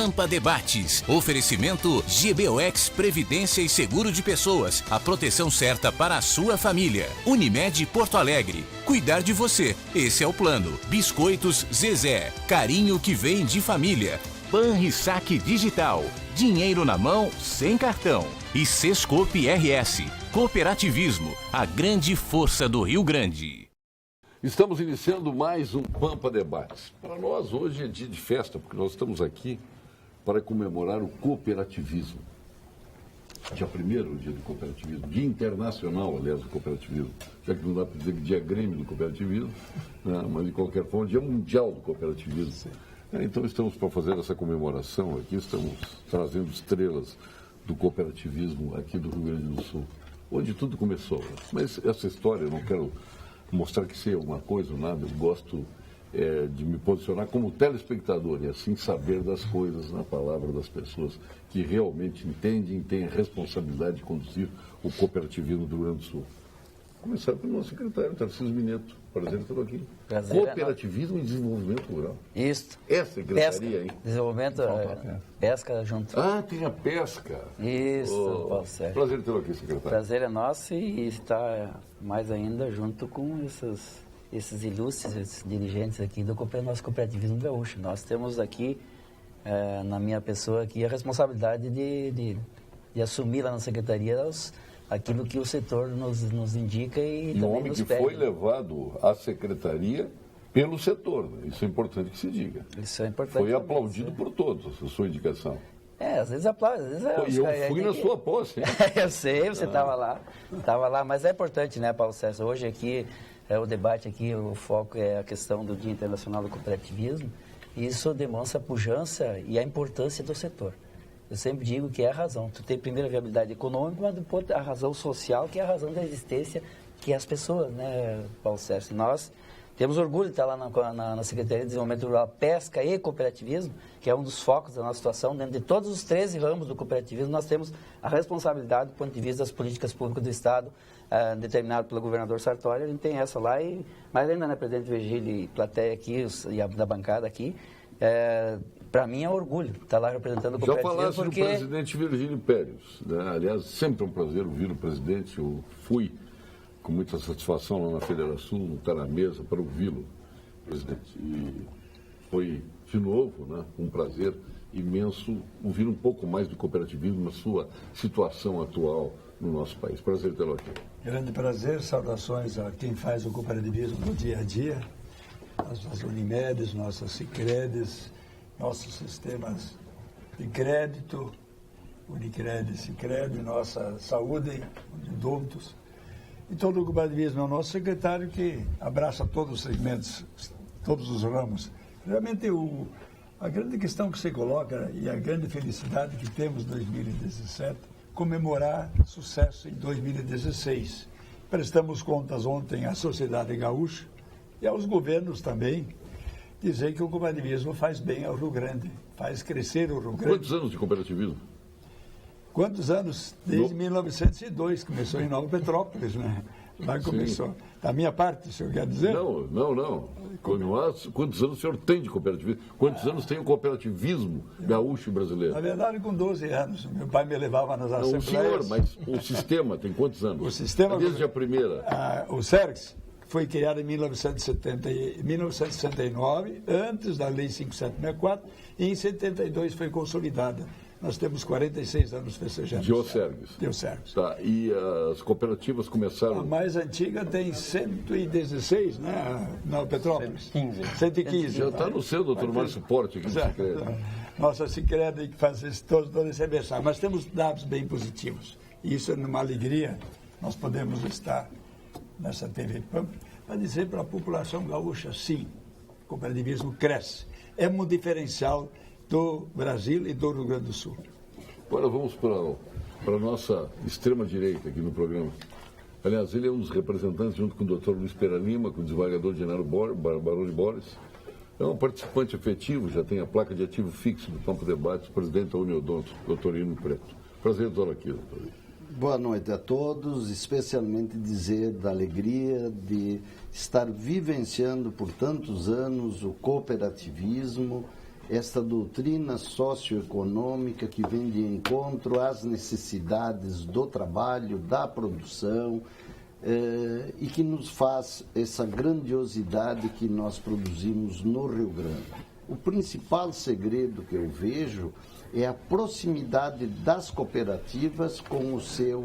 Pampa Debates. Oferecimento GBOX Previdência e Seguro de Pessoas. A proteção certa para a sua família. Unimed Porto Alegre. Cuidar de você. Esse é o plano. Biscoitos Zezé. Carinho que vem de família. Banrisac Digital. Dinheiro na mão, sem cartão. E Sescope RS. Cooperativismo. A grande força do Rio Grande. Estamos iniciando mais um Pampa Debates. Para nós, hoje é dia de festa, porque nós estamos aqui para comemorar o cooperativismo. Dia 1º, o dia do cooperativismo. Dia internacional, aliás, do cooperativismo. Já que não dá para dizer que dia Grêmio do cooperativismo, né? Mas, de qualquer forma, dia mundial do cooperativismo. Então, estamos para fazer essa comemoração aqui, estamos trazendo estrelas do cooperativismo aqui do Rio Grande do Sul, onde tudo começou. Mas essa história, eu não quero mostrar que sei alguma coisa ou nada, eu gosto de me posicionar como telespectador e assim saber das coisas na palavra das pessoas que realmente entendem e têm a responsabilidade de conduzir o cooperativismo do Rio Grande do Sul. Começar pelo nosso secretário, Tarcísio Mineto. Prazer estar aqui. Prazer, Cooperativismo e Desenvolvimento Rural. Isso. É a secretaria, pesca. Hein? Desenvolvimento, pesca junto. Ah, tem a pesca. Isso, Paulo Sérgio. Prazer tê-lo aqui, secretário. Prazer é nosso e está mais ainda junto com esses ilustres dirigentes aqui do nosso cooperativismo gaúcho. Nós temos aqui, na minha pessoa aqui, a responsabilidade de assumir lá na secretaria aquilo que o setor nos indica e também nos pede. Nome que foi levado à secretaria pelo setor, né? Isso é importante que se diga. Isso é importante. Foi aplaudido por todos, a sua indicação. Às vezes aplaude, às vezes eu fui na sua posse. Eu sei, você estava lá, mas é importante, né, Paulo César? Hoje aqui, o debate aqui, o foco é a questão do Dia Internacional do Cooperativismo, e isso demonstra a pujança e a importância do setor. Eu sempre digo que é a razão. Tu tem primeiro a viabilidade econômica, mas depois a razão social, que é a razão da existência, que é as pessoas, né, Paulo Sérgio? Nós temos orgulho de estar lá na Secretaria de Desenvolvimento Rural, Pesca e Cooperativismo, que é um dos focos da nossa situação. Dentro de todos os 13 ramos do cooperativismo, nós temos a responsabilidade do ponto de vista das políticas públicas do Estado, determinado pelo governador Sartori. A gente tem essa lá, mas ainda, né, presidente Virgílio e plateia aqui, e da bancada aqui, para mim é um orgulho estar lá representando o cooperativismo. Já falasse do presidente Virgílio Pérez, né? Aliás, sempre é um prazer ouvir o presidente. Eu fui com muita satisfação lá na Federação, estar na mesa para ouvi-lo, presidente. E foi, de novo, né, um prazer imenso ouvir um pouco mais do cooperativismo na sua situação atual no nosso país. Prazer tê-lo aqui. Grande prazer, saudações a quem faz o cooperativismo no dia a dia, as Unimedes, nossas Sicredes, nossos sistemas de crédito, Unicred, Sicredi, nossa saúde, indultos. E todo o cooperativismo é o nosso secretário que abraça todos os segmentos, todos os ramos. Realmente a grande questão que você coloca e a grande felicidade que temos em 2017, comemorar sucesso em 2016. Prestamos contas ontem à sociedade gaúcha e aos governos também, dizer que o cooperativismo faz bem ao Rio Grande, faz crescer o Rio Grande. Quantos anos de cooperativismo? Quantos anos? Desde 1902, começou em Nova Petrópolis, né? Lá começou. Sim. Da minha parte, o senhor quer dizer? Não. Quantos anos o senhor tem de cooperativismo? Quantos anos tem o cooperativismo gaúcho brasileiro? Na verdade, com 12 anos. Meu pai me levava nas assembleias. O senhor, mas o sistema tem quantos anos? O sistema... Desde a primeira? O SERGS foi criado em 1969, antes da Lei 5764, e em 72 foi consolidada. Nós temos 46 anos festejando. Diocergues. Tá, e as cooperativas começaram... A mais antiga tem 116, né? Na Petrópolis. 115. Já está no seu, doutor Márcio Porte, aqui no Sicredi. Nossa Sicredi que faz todo esse aniversário. Mas temos dados bem positivos. E isso é uma alegria. Nós podemos estar nessa TV Pampa para dizer para a população gaúcha, sim, o cooperativismo cresce. É um diferencial do Brasil e do Rio Grande do Sul. Agora vamos para a nossa extrema-direita aqui no programa. Aliás, ele é um dos representantes, junto com o doutor Luiz Pera Lima, com o desembargador Genaro Barão de Borges. É um participante efetivo, já tem a placa de ativo fixo do Pampa Debates, presidente da Uniodonto, doutor Hino Preto. Prazer estar aqui, doutor. Boa noite a todos, especialmente dizer da alegria de estar vivenciando por tantos anos o cooperativismo esta doutrina socioeconômica que vem de encontro às necessidades do trabalho, da produção, e que nos faz essa grandiosidade que nós produzimos no Rio Grande. O principal segredo que eu vejo é a proximidade das cooperativas com o seu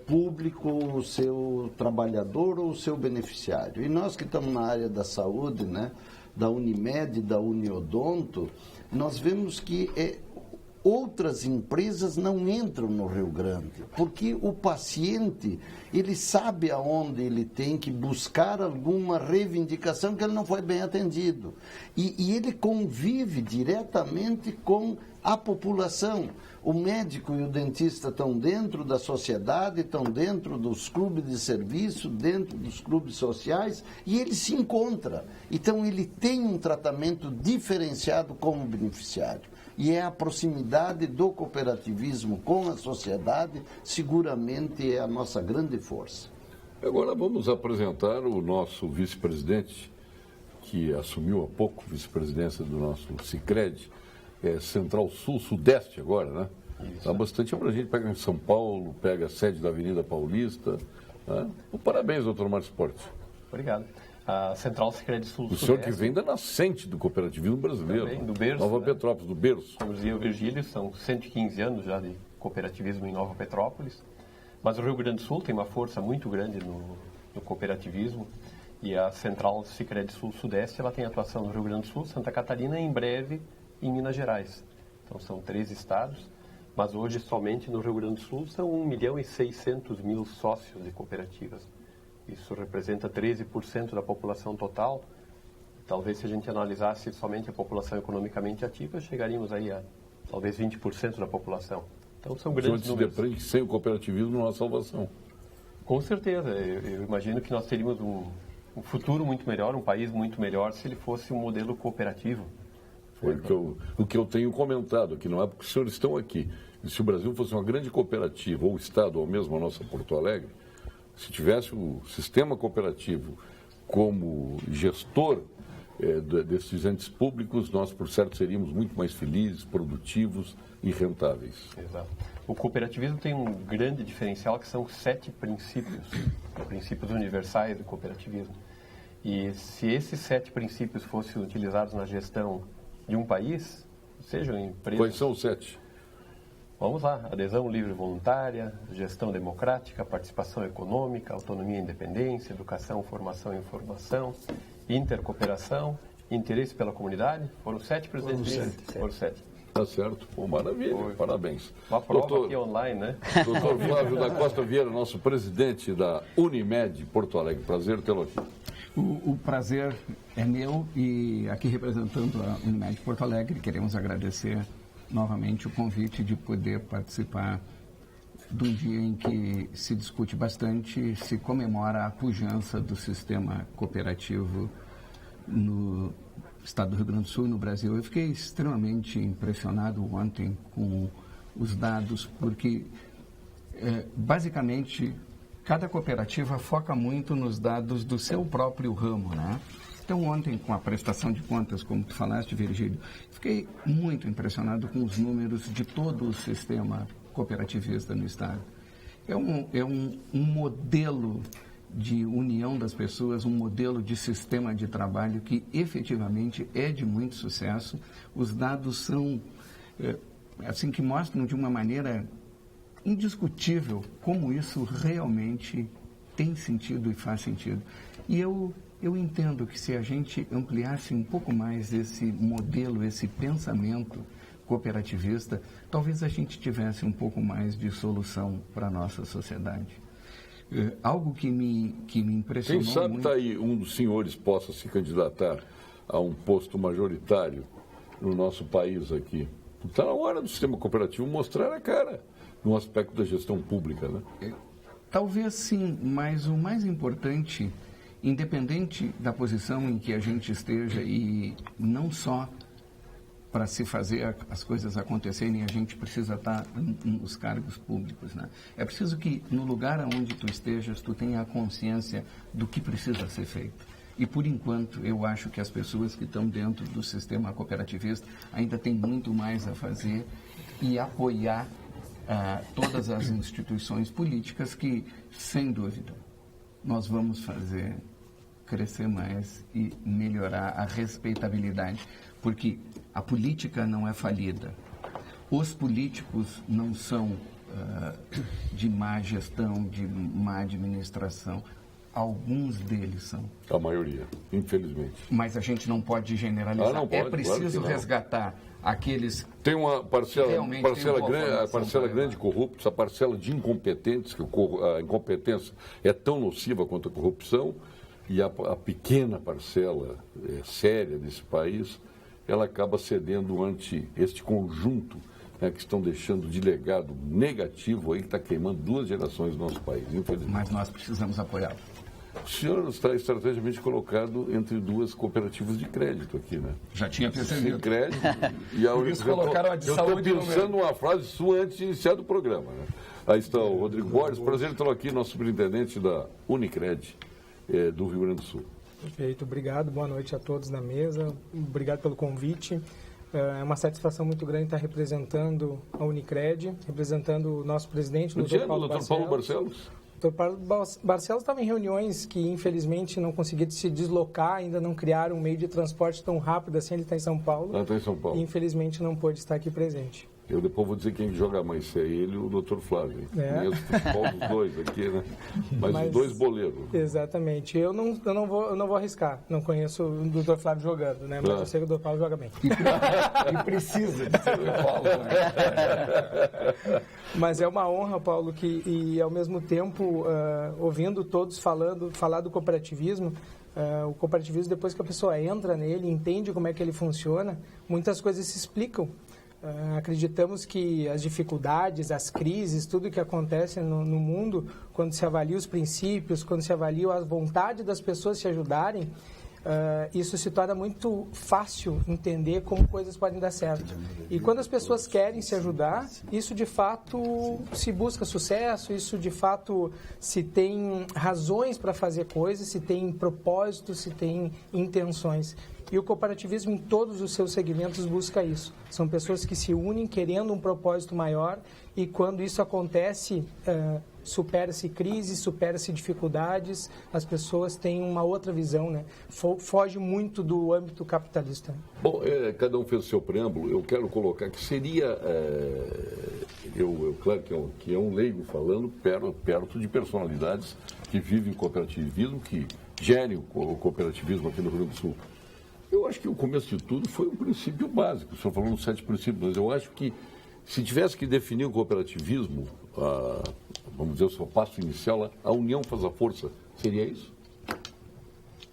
público, o seu trabalhador ou o seu beneficiário. E nós que estamos na área da saúde, né, da Unimed, da Uniodonto, nós vemos que outras empresas não entram no Rio Grande, porque o paciente, ele sabe aonde ele tem que buscar alguma reivindicação que ele não foi bem atendido. E ele convive diretamente com a população. O médico e o dentista estão dentro da sociedade, estão dentro dos clubes de serviço, dentro dos clubes sociais, e ele se encontra. Então, ele tem um tratamento diferenciado como beneficiário. E é a proximidade do cooperativismo com a sociedade, seguramente é a nossa grande força. Agora vamos apresentar o nosso vice-presidente, que assumiu há pouco a vice-presidência do nosso Sicredi, Central-Sul-Sudeste agora, né? Está bastante abrangente, pega em São Paulo, pega a sede da Avenida Paulista. Né? Parabéns, doutor Márcio Portes. Obrigado. A Central Sicredi Sul-Sudeste. O senhor que vem da nascente do cooperativismo brasileiro. Também, do berço. Nova né? Petrópolis, do berço. Como dizia o Virgílio, são 115 anos já de cooperativismo em Nova Petrópolis. Mas o Rio Grande do Sul tem uma força muito grande no cooperativismo. E a Central Sicredi Sul-Sudeste, ela tem atuação no Rio Grande do Sul, Santa Catarina e, em breve, em Minas Gerais. Então, são 3 estados. Mas hoje, somente no Rio Grande do Sul, são 1.600.000 sócios de cooperativas. Isso representa 13% da população total. Talvez, se a gente analisasse somente a população economicamente ativa, chegaríamos aí a talvez 20% da população. Então, são grandes números. Que sem o cooperativismo não há salvação. Com certeza. Eu imagino que nós teríamos um futuro muito melhor, um país muito melhor, se ele fosse um modelo cooperativo. Foi o que eu tenho comentado aqui, não é porque os senhores estão aqui. E se o Brasil fosse uma grande cooperativa, ou o Estado, ou mesmo a nossa Porto Alegre, se tivesse o sistema cooperativo como gestor desses entes públicos, nós, por certo, seríamos muito mais felizes, produtivos e rentáveis. Exato. O cooperativismo tem um grande diferencial, que são 7 princípios universais do cooperativismo. E se esses 7 princípios fossem utilizados na gestão de um país, sejam empresas... Quais são os 7? Vamos lá: adesão livre e voluntária, gestão democrática, participação econômica, autonomia e independência, educação, formação e informação, intercooperação, interesse pela comunidade. Foram 7, presidente? Foram 7. Tá certo. Pô, maravilha. Parabéns. Uma prova aqui online, né? Doutor Flávio da Costa Vieira, nosso presidente da Unimed Porto Alegre. Prazer tê-lo aqui. O prazer é meu, e aqui representando a Unimed Porto Alegre, queremos agradecer novamente o convite de poder participar de um dia em que se discute bastante, se comemora a pujança do sistema cooperativo no estado do Rio Grande do Sul e no Brasil. Eu fiquei extremamente impressionado ontem com os dados, porque basicamente cada cooperativa foca muito nos dados do seu próprio ramo, né? Então, ontem, com a prestação de contas, como tu falaste, Virgílio, fiquei muito impressionado com os números de todo o sistema cooperativista no estado. É um modelo de união das pessoas, um modelo de sistema de trabalho que efetivamente é de muito sucesso. Os dados são, assim, que mostram de uma maneira indiscutível como isso realmente tem sentido e faz sentido. E eu entendo que se a gente ampliasse um pouco mais esse modelo, esse pensamento cooperativista, talvez a gente tivesse um pouco mais de solução para a nossa sociedade. Algo que me impressionou muito... Quem sabe muito... tá aí um dos senhores possa se candidatar a um posto majoritário no nosso país aqui. Está na hora do sistema cooperativo mostrar a cara no aspecto da gestão pública, né? Talvez sim, mas o mais importante, independente da posição em que a gente esteja, e não só para se fazer as coisas acontecerem, a gente precisa estar nos cargos públicos, né? É preciso que no lugar onde tu estejas, tu tenha a consciência do que precisa ser feito. E, por enquanto, eu acho que as pessoas que estão dentro do sistema cooperativista ainda têm muito mais a fazer e apoiar todas as instituições políticas que, sem dúvida, nós vamos fazer crescer mais e melhorar a respeitabilidade, porque a política não é falida. Os políticos não são de má gestão, de má administração. Alguns deles são. A maioria, infelizmente. Mas a gente não pode generalizar. Não pode, é preciso claro resgatar aqueles... Tem uma parcela grande, a parcela grande de corruptos, a parcela de incompetentes, que a incompetência é tão nociva quanto a corrupção, e a pequena parcela séria desse país, ela acaba cedendo ante este conjunto, né, que estão deixando de legado negativo aí, que está queimando 2 gerações do nosso país, infelizmente. Mas nós precisamos apoiá-lo. O senhor está estrategicamente colocado entre 2 cooperativas de crédito aqui, né? Já tinha percebido. Sem crédito. E a Por isso colocaram a de saúde Eu estou pensando uma frase sua antes de iniciar o programa, né? Aí está o Rodrigo Borges, prazer estar aqui, nosso superintendente da Unicred, do Rio Grande do Sul. Perfeito, obrigado, boa noite a todos na mesa, obrigado pelo convite. É uma satisfação muito grande estar representando a Unicred, representando o nosso presidente, o Dr. Paulo Barcelos. O Dr. Paulo Barcelos estava em reuniões que, infelizmente, não conseguia se deslocar, ainda não criaram um meio de transporte tão rápido assim, ele está em São Paulo. Está em São Paulo. E, infelizmente, não pôde estar aqui presente. Eu depois vou dizer quem joga mais, se é ele ou o Dr. Flávio. Conheço o futebol dos dois aqui, né? Mas os dois boleiros. Exatamente. Eu não vou arriscar. Não conheço o Dr. Flávio jogando, né? Mas eu sei que o Dr. Paulo joga bem. E precisa de ser o Paulo, né? Mas é uma honra, Paulo, e ao mesmo tempo, ouvindo todos falar do cooperativismo, o cooperativismo, depois que a pessoa entra nele, entende como é que ele funciona, muitas coisas se explicam. Acreditamos que as dificuldades, as crises, tudo que acontece no mundo, quando se avalia os princípios, quando se avalia a vontade das pessoas se ajudarem, isso se torna muito fácil entender como coisas podem dar certo. E quando as pessoas querem se ajudar, isso de fato se busca sucesso, isso de fato se tem razões para fazer coisas, se tem propósitos, se tem intenções. E o cooperativismo, em todos os seus segmentos, busca isso. São pessoas que se unem querendo um propósito maior e, quando isso acontece, supera-se crises, supera-se dificuldades, as pessoas têm uma outra visão, né? Foge muito do âmbito capitalista. Bom, cada um fez o seu preâmbulo. Eu quero colocar que seria, claro que é um leigo falando, perto de personalidades que vivem cooperativismo, que gerem o cooperativismo aqui no Rio Grande do Sul. Eu acho que o começo de tudo foi um princípio básico. O senhor falou nos 7 princípios, mas eu acho que se tivesse que definir o cooperativismo, vamos dizer, o seu passo inicial, a união faz a força, seria isso?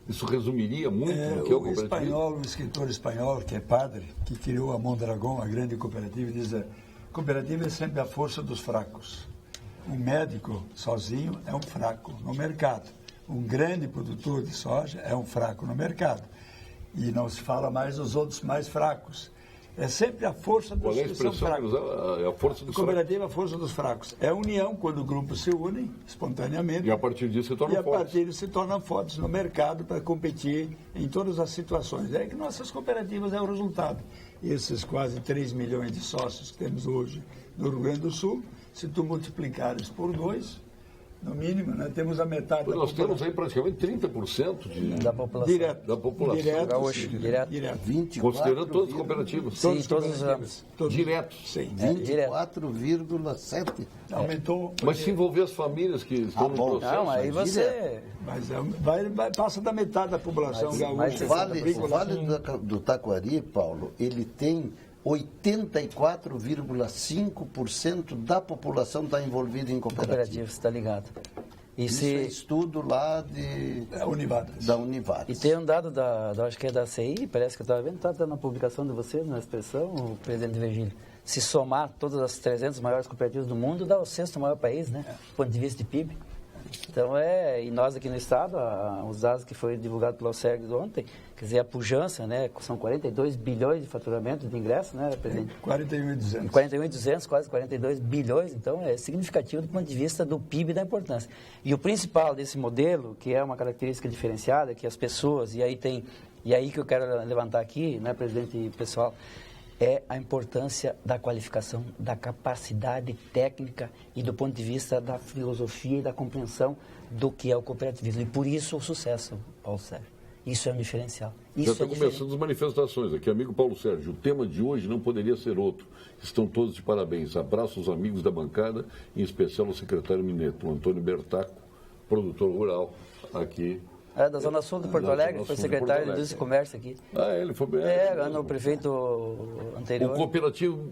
Isso resumiria muito o que é o cooperativismo? Um escritor espanhol, que é padre, que criou a Mondragón, a grande cooperativa, diz: cooperativa é sempre a força dos fracos. Um médico sozinho é um fraco no mercado. Um grande produtor de soja é um fraco no mercado. E não se fala mais dos outros mais fracos. É sempre a força dos que são fracos. É a força dos cooperativa, a força dos fracos. É a união, quando grupos se unem espontaneamente. E a partir disso se tornam fortes. E a partir disso se tornam fortes no mercado para competir em todas as situações. É que nossas cooperativas é o resultado. Esses quase 3 milhões de sócios que temos hoje no Rio Grande do Sul, se tu multiplicares por 2... no mínimo, né? Temos a metade nós temos aí praticamente 30% da população. Da população. Direto. Considerando todas as cooperativas. Sim, todos os anos. Diretos. Sim. 24,7%. Aumentou. Mas se envolver as famílias que estão no processo... Não, aí você... Mas passa da metade da população gaúcha. O Vale do Taquari, Paulo, ele tem 84,5% da população está envolvida em cooperativa. Está ligado. Isso é estudo lá da Univates. E tem um dado acho que é da CI, parece que eu estava vendo, está na publicação de vocês, na expressão, o presidente Virgílio. Se somar todas as 300 maiores cooperativas do mundo, dá o 6º maior país, né? Do ponto de vista de PIB. Então, e nós aqui no Estado, os dados que foi divulgado pelo Alcergues ontem, quer dizer, a pujança, né, são 42 bilhões de faturamento de ingressos, né, presidente? 41.200. 41.200, quase 42 bilhões, então é significativo do ponto de vista do PIB e da importância. E o principal desse modelo, que é uma característica diferenciada, que as pessoas, e aí que eu quero levantar aqui, né, presidente e pessoal, é a importância da qualificação, da capacidade técnica e do ponto de vista da filosofia e da compreensão do que é o cooperativismo. E por isso o sucesso, Paulo Sérgio. Isso é um diferencial. Já estão começando as manifestações aqui. Amigo Paulo Sérgio, o tema de hoje não poderia ser outro. Estão todos de parabéns. Abraço aos amigos da bancada, em especial ao secretário Mineto, o Antônio Bertaco, produtor rural aqui. Da Zona Sul de Porto Alegre, foi secretário de Indústria e Comércio aqui. Ele foi bem. No prefeito anterior.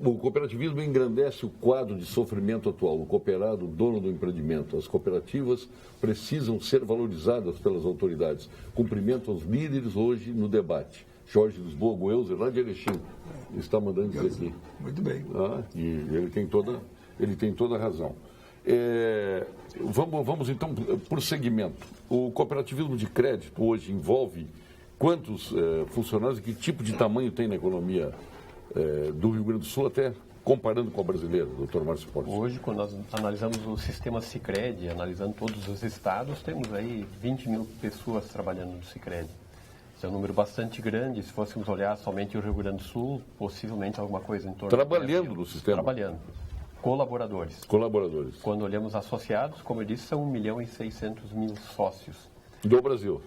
O cooperativismo engrandece o quadro de sofrimento atual. O cooperado, dono do empreendimento. As cooperativas precisam ser valorizadas pelas autoridades. Cumprimento aos líderes hoje no debate. Jorge Lisboa Goelzer, lá de Erechim, está mandando dizer aqui. Muito bem. E ele tem toda a razão. Vamos então por segmento. O cooperativismo de crédito hoje envolve quantos funcionários e que tipo de tamanho tem na economia do Rio Grande do Sul, até comparando com a brasileira, doutor Márcio Portes? Hoje, quando nós analisamos o sistema Sicredi, analisando todos os estados, temos aí 20 mil pessoas trabalhando no Sicredi. Isso é um número bastante grande. Se fôssemos olhar somente o Rio Grande do Sul, possivelmente alguma coisa em torno... Trabalhando no sistema? Trabalhando. Colaboradores. Quando olhamos associados, como eu disse, são 1.600.000 sócios. Do Brasil?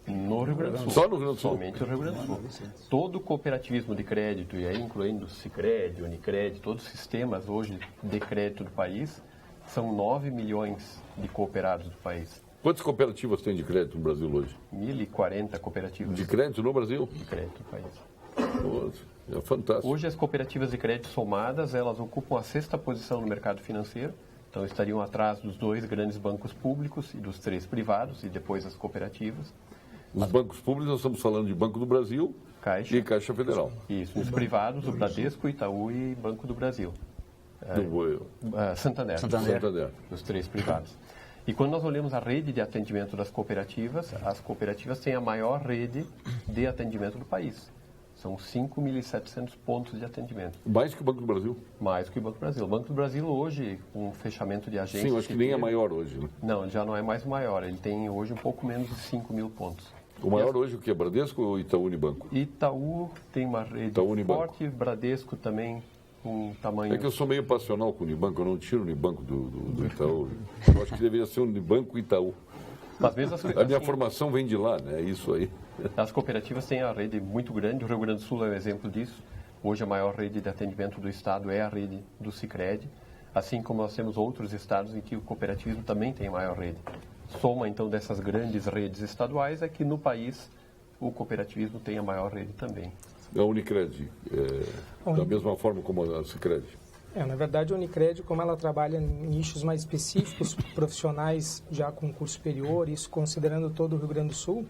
No Rio Grande do Sul. Só no Rio Grande do Sul? Somente no Rio Grande do Sul. Todo o cooperativismo de crédito, e aí incluindo o Sicredi, Unicred, todos os sistemas hoje de crédito do país, são 9 milhões de cooperados do país. Quantas cooperativas tem de crédito no Brasil hoje? 1.040 cooperativas. De crédito no Brasil? De crédito no país. É fantástico. Hoje as cooperativas de crédito somadas, elas ocupam a 6ª posição no mercado financeiro, então estariam atrás dos 2 grandes bancos públicos e dos 3 privados, e depois as cooperativas. Os bancos públicos, nós estamos falando de Banco do Brasil e Caixa Federal. Isso, nos privados, o Bradesco, Itaú e Banco do Brasil. Santander. Os 3 privados. E quando nós olhamos a rede de atendimento das cooperativas, as cooperativas têm a maior rede de atendimento do país. São 5.700 pontos de atendimento. Mais que o Banco do Brasil? Mais que o Banco do Brasil. O Banco do Brasil hoje, com o fechamento de agências... Sim, eu acho que nem é maior hoje, né? Não, ele já não é mais o maior. Ele tem hoje um pouco menos de 5.000 pontos. O maior hoje o que? Bradesco ou Itaú Unibanco? Itaú tem uma rede forte, Bradesco também com tamanho... É que eu sou meio passional com o Unibanco, eu não tiro o Unibanco do Itaú. Eu acho que deveria ser o Unibanco Itaú. Mas mesmo a minha formação vem de lá, né? É isso aí. As cooperativas têm a rede muito grande, o Rio Grande do Sul é um exemplo disso. Hoje a maior rede de atendimento do Estado é a rede do Sicredi, assim como nós temos outros estados em que o cooperativismo também tem a maior rede. Soma então dessas grandes redes estaduais é que no país o cooperativismo tem a maior rede também. A Unicred, da mesma forma como a Sicredi? Na verdade, a Unicred, como ela trabalha em nichos mais específicos, profissionais já com curso superior, isso considerando todo o Rio Grande do Sul,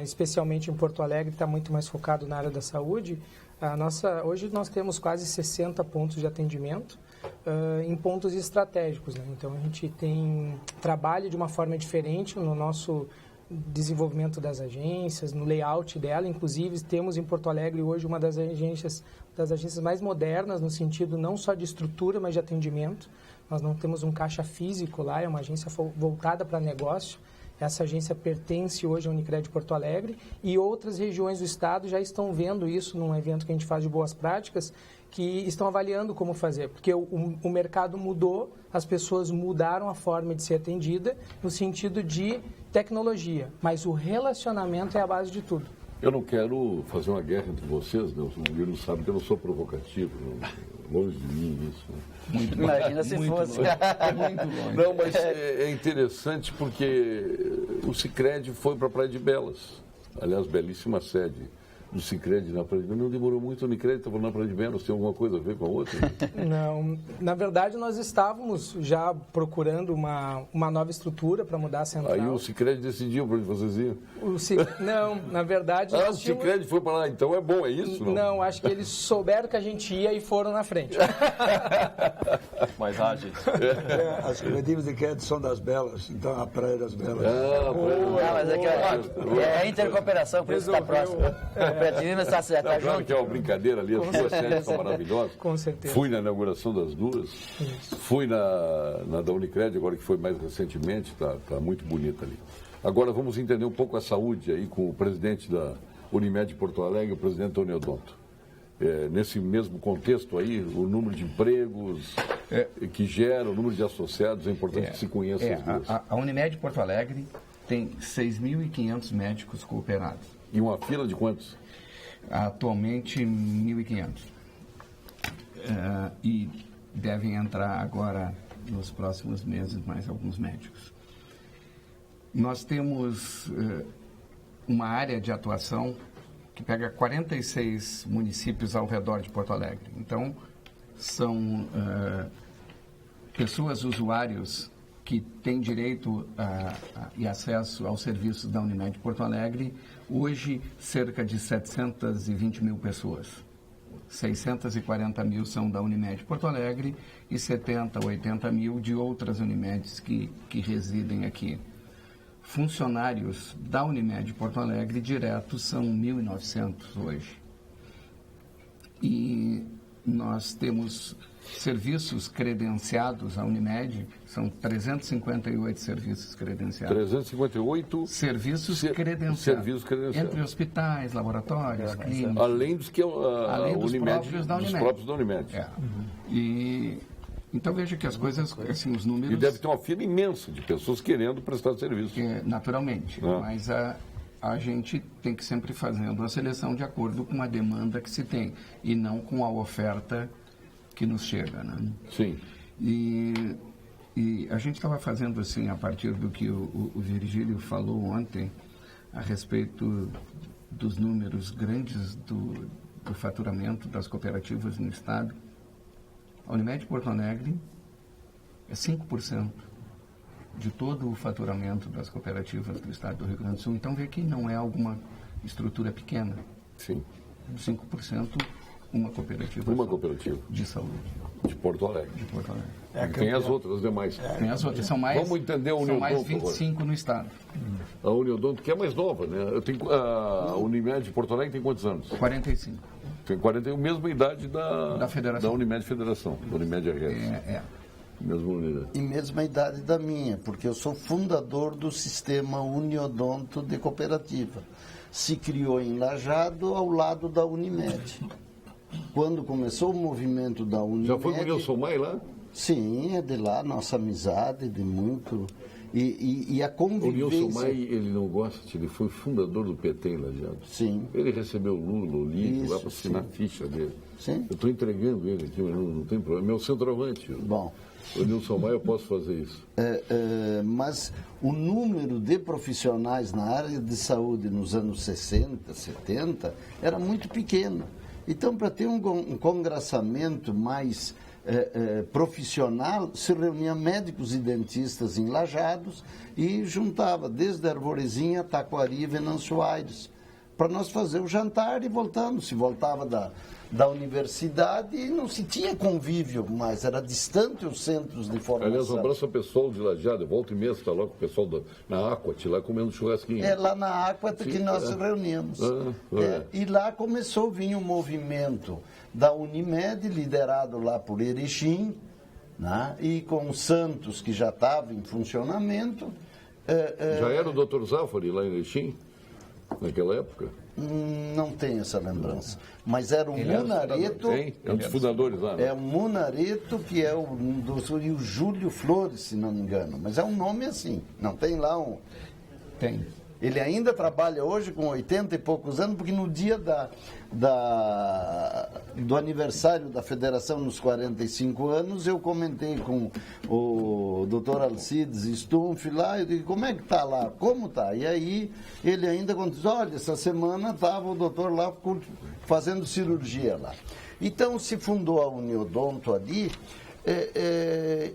especialmente em Porto Alegre, está muito mais focado na área da saúde. Hoje nós temos quase 60 pontos de atendimento em pontos estratégicos, né? Então a gente trabalha de uma forma diferente no nosso desenvolvimento das agências, no layout dela. Inclusive temos em Porto Alegre hoje uma das agências mais modernas, no sentido não só de estrutura, mas de atendimento. Nós não temos um caixa físico lá, é uma agência voltada para negócio. Essa agência pertence hoje à Unicred Porto Alegre e outras regiões do estado já estão vendo isso num evento que a gente faz de boas práticas, que estão avaliando como fazer, porque o mercado mudou, as pessoas mudaram a forma de ser atendida no sentido de tecnologia, mas o relacionamento é a base de tudo. Eu não quero fazer uma guerra entre vocês, né? O Guilherme sabe que eu não sou provocativo, longe de mim isso. Né? Imagina se fosse. Muito longe. Não, mas é interessante porque o Sicredi foi para a Praia de Belas, aliás, belíssima sede do Sicredi na Praia de Menos. Não demorou muito, o Unicred estava na Praia de Menos, tem alguma coisa a ver com a outra? Não, na verdade nós estávamos já procurando uma nova estrutura para mudar a central. Aí o Sicredi decidiu para onde vocês iam? Não, na verdade... o Sicredi foi para lá, então é bom, é isso? Não, acho que eles souberam que a gente ia e foram na frente. Mais ágeis. As cooperativas de crédito são das Belas, então a Praia das Belas. Mas é a intercooperação, por isso está próximo. O cooperativismo está Claro junto. que é uma brincadeira ali, as duas séries são maravilhosas. Com certeza. Fui na inauguração das duas, fui na da Unicred, agora que foi mais recentemente, está muito bonita ali. Agora vamos entender um pouco a saúde aí com o presidente da Unimed Porto Alegre, o presidente Antônio Odonto. Nesse mesmo contexto aí, o número de empregos que gera, o número de associados, é importante que se conheça as duas. A Unimed Porto Alegre tem 6.500 médicos cooperados. E uma fila de quantos? Atualmente, 1.500. E devem entrar agora, nos próximos meses, mais alguns médicos. Nós temos uma área de atuação que pega 46 municípios ao redor de Porto Alegre. Então, são pessoas, usuários, que têm direito e acesso aos serviços da Unimed Porto Alegre, hoje cerca de 720 mil pessoas. 640 mil são da Unimed Porto Alegre e 70, 80 mil de outras Unimedes que residem aqui. Funcionários da Unimed Porto Alegre diretos são 1.900 hoje. E nós temos serviços credenciados à Unimed, são 358 serviços credenciados. 358 serviços credenciados. Serviços credenciados. Entre hospitais, laboratórios, clínicas. Além dos que além dos Unimed, próprios da Unimed. Dos próprios da Unimed. E então veja que as coisas, assim, os números... E deve ter uma fila imensa de pessoas querendo prestar serviço. Naturalmente, mas a gente tem que sempre fazendo a seleção de acordo com a demanda que se tem e não com a oferta que nos chega, né? Sim. E a gente estava fazendo assim, a partir do que o Virgílio falou ontem, a respeito dos números grandes do faturamento das cooperativas no Estado. A Unimed Porto Alegre é 5% de todo o faturamento das cooperativas do Estado do Rio Grande do Sul. Então, vê que não é alguma estrutura pequena. Sim. 5%, uma cooperativa. Uma cooperativa. De saúde. De Porto Alegre. De Porto Alegre. E tem as outras demais. Tem as outras. São mais, vamos entender a são mais Uniodonto 25 agora. No Estado. A Uniodonto, que é mais nova, né? A Unimed de Porto Alegre tem quantos anos? 45. Tem 41, mesma idade da Federação. Da Unimed Federação, da Unimed RS. Mesma unidade. E mesma idade da minha, porque eu sou fundador do sistema Uniodonto de cooperativa. Se criou em Lajeado, ao lado da Unimed. Quando começou o movimento da Unimed... Já foi com o Nilson Maia lá? Sim, é de lá, nossa amizade, de muito... E a convivência... O Nilson Maia, ele não gosta, ele foi fundador do PT em Lajeado. Sim. Ele recebeu o Lula, o Lito, lá para assinar a sim. ficha dele. Sim. Eu estou entregando ele aqui, mas não tem problema. Meu centroavante. Bom... O Nilson Maia, eu posso fazer isso. Mas o número de profissionais na área de saúde nos anos 60, 70, era muito pequeno. Então, para ter um congraçamento mais profissional, se reunia médicos e dentistas em Lajados e juntava desde Arvorezinha, Taquari e Venâncio Aires, para nós fazer o jantar e voltamos. Se voltava da universidade e não se tinha convívio mais, era distante os centros de formação. Aliás, um abraço ao pessoal de Lajeado, volta e meia está lá com o pessoal na Aquat, lá comendo churrasquinho. É lá na Aquat que nós se reunimos. E lá começou a vir um movimento da Unimed, liderado lá por Erechim, né? E com o Santos, que já estava em funcionamento. Já era o Dr. Zafari lá em Erechim, naquela época? Não tenho essa lembrança. Mas era o Munareto. É um dos fundadores lá. Né? É o Munareto, que é e o Júlio Flores, se não me engano. Mas é um nome assim. Não tem lá um. Tem. Ele ainda trabalha hoje com 80 e poucos anos, porque no dia do aniversário da federação, nos 45 anos, eu comentei com o Dr. Alcides Stumpf lá, eu digo, como é que está lá? Como está? E aí ele ainda diz, olha, essa semana estava o doutor lá fazendo cirurgia lá. Então se fundou a Uniodonto ali,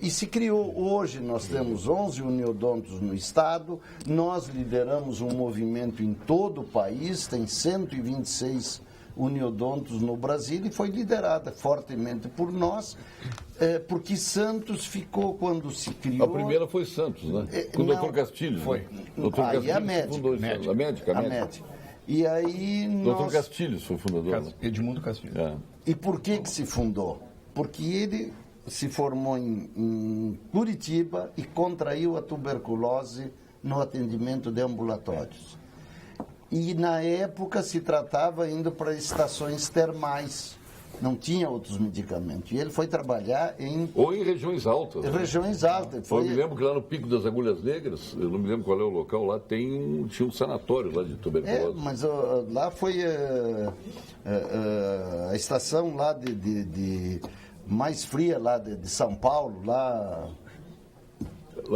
e se criou, hoje nós temos 11 uniodontos no estado, nós lideramos um movimento em todo o país, tem 126 uniodontos no Brasil e foi liderada fortemente por nós, porque Santos ficou quando se criou... A primeira foi Santos, né? Com o doutor Castilho. Foi. Doutor Castilho e a médica. Fundou a médica. E aí Doutor Castilho foi o fundador. Edmundo Castilho. E por que se fundou? Porque ele se formou em Curitiba e contraiu a tuberculose no atendimento de ambulatórios. E na época se tratava indo para estações termais, não tinha outros medicamentos. E ele foi trabalhar ou em regiões altas. Em regiões altas. Eu me lembro que lá no Pico das Agulhas Negras, eu não me lembro qual é o local, lá tinha um sanatório lá de tuberculose. Mas lá foi a estação lá mais fria lá de São Paulo, lá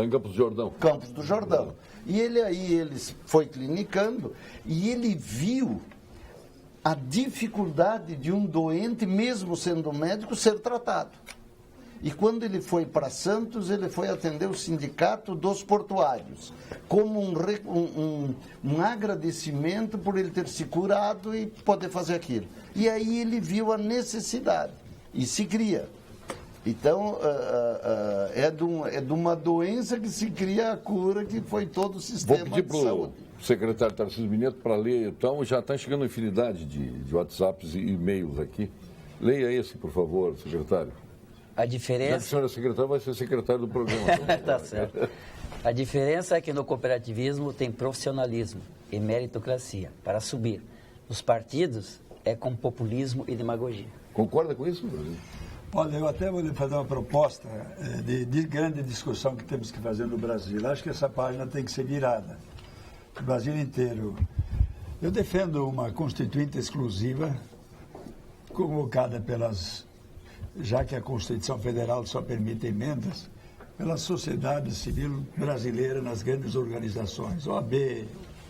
em Campos do Jordão. Campos do Jordão. E ele foi clinicando e ele viu a dificuldade de um doente, mesmo sendo médico, ser tratado. E quando ele foi para Santos, ele foi atender o Sindicato dos Portuários, como um agradecimento por ele ter se curado e poder fazer aquilo. E aí ele viu a necessidade e se cria. Então, é de uma doença que se cria a cura, que foi todo o sistema de saúde. Vou pedir para o secretário Tarcísio Minetto para ler, então, já está chegando uma infinidade de WhatsApps e e-mails aqui. Leia esse, por favor, secretário. A diferença... Já que o senhor é secretário, vai ser secretário do programa. Tá certo. A diferença é que no cooperativismo tem profissionalismo e meritocracia para subir. Nos partidos é com populismo e demagogia. Concorda com isso, Brasil? Olha, eu até vou lhe fazer uma proposta de grande discussão que temos que fazer no Brasil. Acho que essa página tem que ser virada. O Brasil inteiro. Eu defendo uma constituinte exclusiva, convocada já que a Constituição Federal só permite emendas, pela sociedade civil brasileira nas grandes organizações, OAB,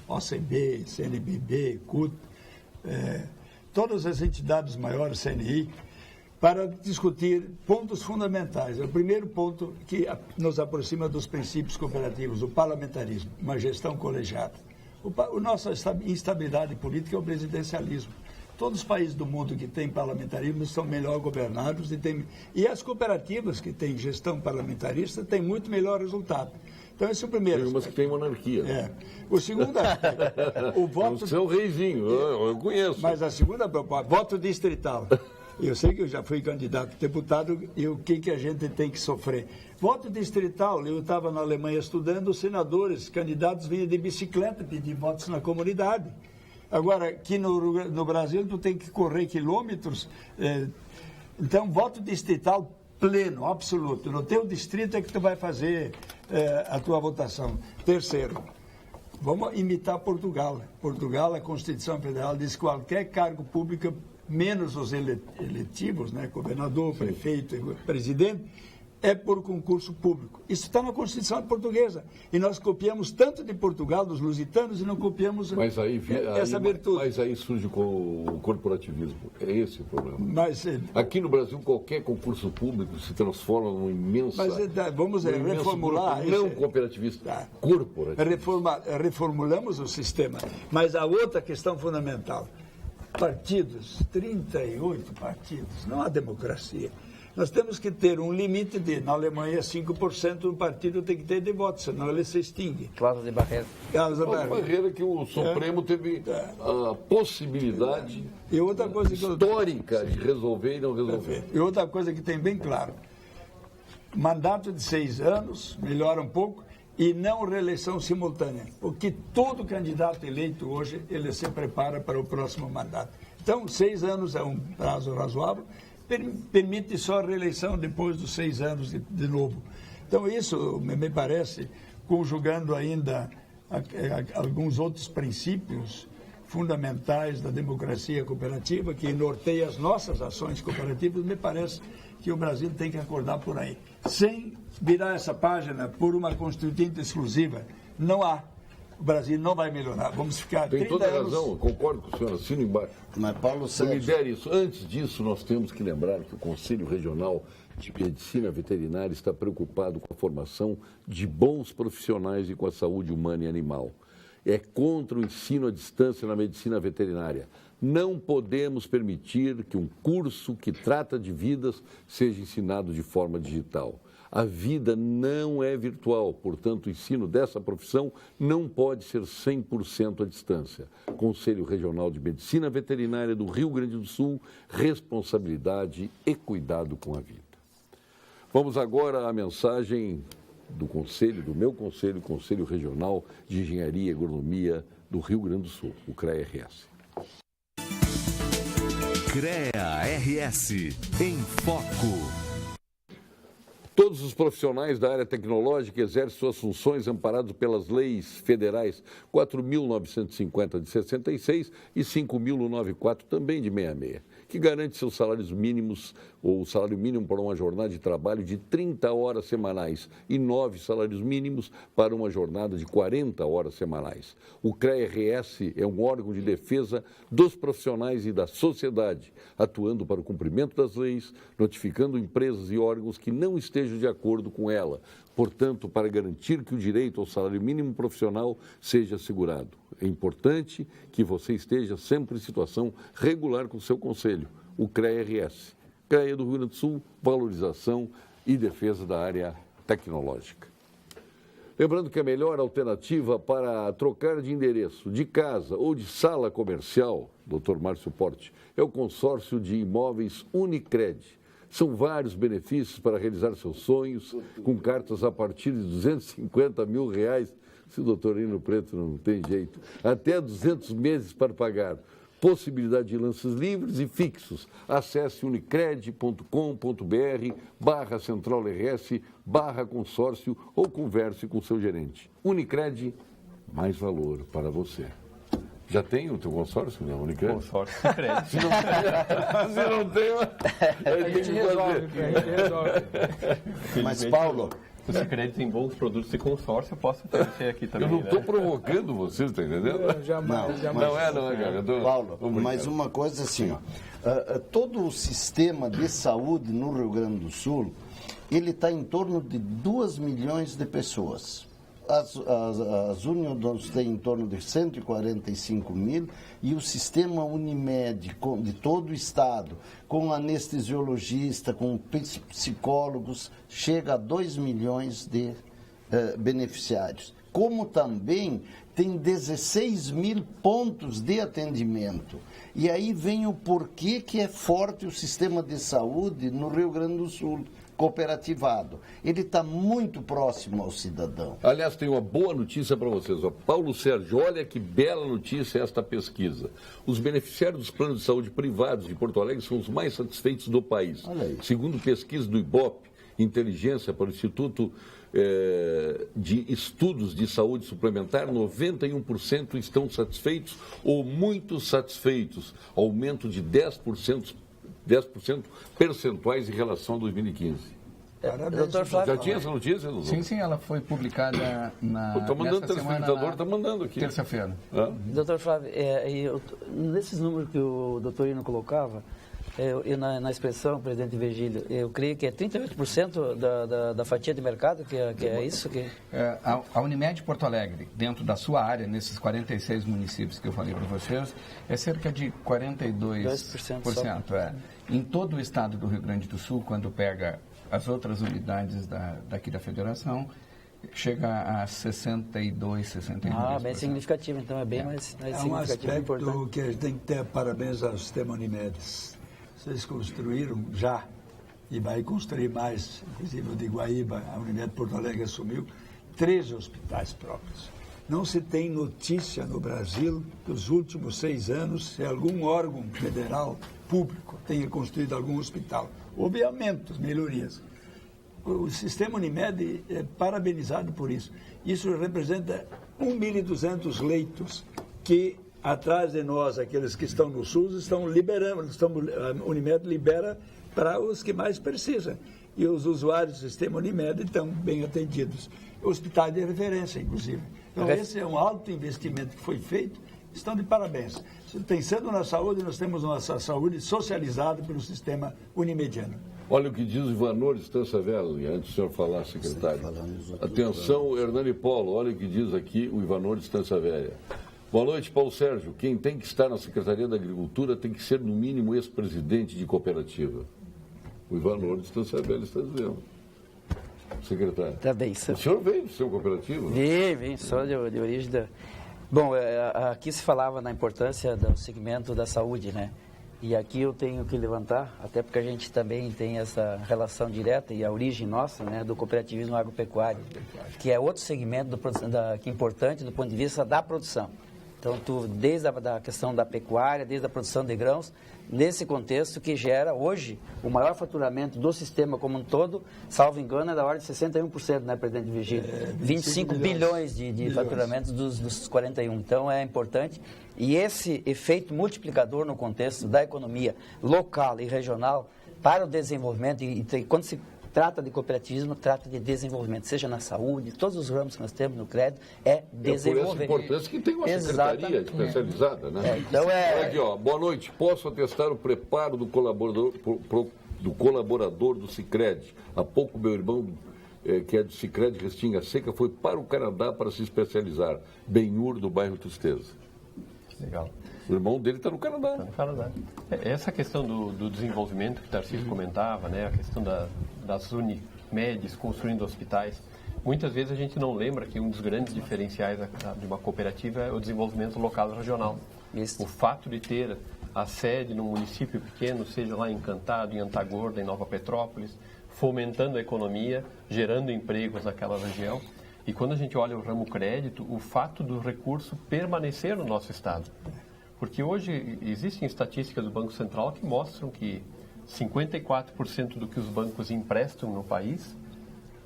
OCB, CNBB, CUT, todas as entidades maiores, CNI, para discutir pontos fundamentais. O primeiro ponto que nos aproxima dos princípios cooperativos, o parlamentarismo, uma gestão colegiada. A nossa instabilidade política é o presidencialismo. Todos os países do mundo que têm parlamentarismo são melhor governados e as cooperativas que têm gestão parlamentarista têm muito melhor resultado. Então, esse é o primeiro. Tem umas que têm monarquia. O segundo aspecto, o voto... O seu reizinho, eu conheço. Mas a segunda proposta, voto distrital. Eu sei que eu já fui candidato a deputado e o que a gente tem que sofrer. Voto distrital, eu estava na Alemanha estudando, os senadores, candidatos vinham de bicicleta pedir votos na comunidade. Agora, aqui no Brasil, tu tem que correr quilômetros. Então, voto distrital pleno, absoluto. No teu distrito é que tu vai fazer a tua votação. Terceiro, vamos imitar Portugal. Portugal, a Constituição Federal diz que qualquer cargo público, menos os eletivos, né, governador, prefeito, presidente, é por concurso público. Isso está na Constituição portuguesa. E nós copiamos tanto de Portugal, dos lusitanos, e não copiamos essa virtude. Mas aí surge o corporativismo. É esse o problema. Mas, aqui no Brasil, qualquer concurso público se transforma numa imensa... Mas vamos reformular... Não cooperativista, corporativista. Reformulamos o sistema. Mas a outra questão fundamental... Partidos, 38 partidos, não há democracia. Nós temos que ter um limite na Alemanha, 5% do partido tem que ter de votos, senão ele se extingue. Cláusula de barreira. Cláusula de barreira que o Supremo teve a possibilidade histórica de resolver e não resolver. E outra coisa que tem bem claro, mandato de 6 anos, melhora um pouco, e não reeleição simultânea, porque todo candidato eleito hoje, ele se prepara para o próximo mandato. Então, 6 anos é um prazo razoável, permite só a reeleição depois dos 6 anos de novo. Então, isso me parece, conjugando ainda alguns outros princípios fundamentais da democracia cooperativa que norteia as nossas ações cooperativas, me parece que o Brasil tem que acordar por aí. Sem virar essa página por uma constituinte exclusiva, não há. O Brasil não vai melhorar. Vamos ficar 30 anos... Tem toda a razão, eu concordo com o senhor, assino embaixo. Mas, Paulo Sérgio... Me der isso. Antes disso, nós temos que lembrar que o Conselho Regional de Medicina Veterinária está preocupado com a formação de bons profissionais e com a saúde humana e animal. É contra o ensino à distância na medicina veterinária. Não podemos permitir que um curso que trata de vidas seja ensinado de forma digital. A vida não é virtual, portanto, o ensino dessa profissão não pode ser 100% à distância. Conselho Regional de Medicina Veterinária do Rio Grande do Sul, responsabilidade e cuidado com a vida. Vamos agora à mensagem do meu conselho, Conselho Regional de Engenharia e Agronomia do Rio Grande do Sul, o CREA-RS. CREA-RS, em foco. Todos os profissionais da área tecnológica exercem suas funções amparados pelas leis federais 4.950 de 66 e 5.094 também de 66, que garante seus salários mínimos, ou o salário mínimo para uma jornada de trabalho de 30 horas semanais e 9 salários mínimos para uma jornada de 40 horas semanais. O CREA-RS é um órgão de defesa dos profissionais e da sociedade, atuando para o cumprimento das leis, notificando empresas e órgãos que não estejam de acordo com ela. Portanto, para garantir que o direito ao salário mínimo profissional seja assegurado. É importante que você esteja sempre em situação regular com o seu conselho, o CREA-RS. CREA do Rio Grande do Sul, valorização e defesa da área tecnológica. Lembrando que a melhor alternativa para trocar de endereço, de casa ou de sala comercial, Dr. Márcio Porte, é o consórcio de imóveis Unicred. São vários benefícios para realizar seus sonhos, com cartas a partir de R$250 mil, se o doutor Hino Preto não tem jeito, até 200 meses para pagar. Possibilidade de lances livres e fixos. Acesse unicred.com.br/centralrs/consórcio ou converse com seu gerente. Unicred, mais valor para você. Já tem o teu consórcio, né, Unicred? Consórcio de crédito. Se não tem, a gente resolve. Mas, Paulo... O Sicredi tem bons produtos de consórcio, eu posso oferecer aqui também. Eu não estou provocando vocês, está entendendo? Jamais. Não é, cara. Paulo, mas uma coisa assim, ó, todo o sistema de saúde no Rio Grande do Sul, ele está em torno de 2 milhões de pessoas. As Uniodontos têm em torno de 145 mil e o sistema Unimed de todo o estado, com anestesiologista, com psicólogos, chega a 2 milhões de beneficiários. Como também tem 16 mil pontos de atendimento. E aí vem o porquê que é forte o sistema de saúde no Rio Grande do Sul. Cooperativado. Ele está muito próximo ao cidadão. Aliás, tem uma boa notícia para vocês. Ó. Paulo Sérgio, olha que bela notícia esta pesquisa. Os beneficiários dos planos de saúde privados de Porto Alegre são os mais satisfeitos do país. Segundo pesquisa do IBOP, Inteligência para o Instituto de Estudos de Saúde Suplementar, 91% estão satisfeitos ou muito satisfeitos. Aumento de 10% percentuais em relação a 2015. Doutor Flávio, já tinha essa notícia, doutor? Sim, ela foi publicada Está mandando, o telespectador está mandando aqui. Terça-feira. Doutor Flávio, nesses números que o doutor Hino colocava, na expressão, presidente Virgílio, eu creio que é 38% da fatia de mercado, que é isso? A Unimed Porto Alegre, dentro da sua área, nesses 46 municípios que eu falei para vocês, é cerca de 42%. Em todo o estado do Rio Grande do Sul, quando pega as outras unidades daqui da federação, chega a 62, 63%. Bem significativo, então é bem mais significativo. Um aspecto que a gente tem que ter parabéns ao sistema Unimedes. Vocês construíram já, e vai construir mais, inclusive o de Guaíba, a Unimed Porto Alegre assumiu, 13 hospitais próprios. Não se tem notícia no Brasil, nos últimos 6 anos, se algum órgão federal público tenha construído algum hospital. Houve aumentos, melhorias. o sistema Unimed é parabenizado por isso. Isso representa 1.200 leitos que, atrás de nós, aqueles que estão no SUS, estão liberando, a Unimed libera para os que mais precisam. E os usuários do sistema Unimed estão bem atendidos. Hospitais de referência, inclusive. Então, esse é um alto investimento que foi feito. Estão de parabéns. Pensando na saúde, nós temos nossa saúde socializada pelo sistema unimediano. Olha o que diz o Ivanor de Estância Velha, antes do senhor falar, secretário. Atenção, Hernani Polo, olha o que diz aqui o Ivanor de Estância Velha. Boa noite, Paulo Sérgio. Quem tem que estar na Secretaria da Agricultura tem que ser, no mínimo, ex-presidente de cooperativa. O Ivanor de Estância Velha está dizendo. Secretário. Tá bem, senhor. O senhor veio do seu cooperativo? Vem, só de origem da... Bom, aqui se falava na importância do segmento da saúde, né? E aqui eu tenho que levantar, até porque a gente também tem essa relação direta e a origem nossa, né, do cooperativismo agropecuário, que é outro segmento que é importante do ponto de vista da produção. Então, desde a questão da pecuária, desde a produção de grãos, nesse contexto que gera hoje o maior faturamento do sistema como um todo, salvo engano, é da ordem de 61%, né, presidente Virgílio? 25 bilhões de faturamentos dos 41. Então, é importante. E esse efeito multiplicador no contexto da economia local e regional para o desenvolvimento, e quando se trata de cooperativismo, trata de desenvolvimento, seja na saúde, todos os ramos que nós temos no crédito, é desenvolver. Por essa importância que tem uma secretaria especializada, né? Então Olha aqui, ó, boa noite. Posso atestar o preparo do colaborador do Sicredi. Há pouco meu irmão, que é do Sicredi Restinga Seca, foi para o Canadá para se especializar. Benhur, do bairro Tristeza. Legal. O irmão dele está no Canadá. Está no Canadá. Essa questão do desenvolvimento que o Tarcísio comentava, né, a questão das Unimedes construindo hospitais, muitas vezes a gente não lembra que um dos grandes diferenciais de uma cooperativa é o desenvolvimento local e regional. Isso. O fato de ter a sede num município pequeno, seja lá em Encantado, em Antagorda, em Nova Petrópolis, fomentando a economia, gerando empregos naquela região. E quando a gente olha o ramo crédito, o fato do recurso permanecer no nosso estado. Porque hoje existem estatísticas do Banco Central que mostram que 54% do que os bancos emprestam no país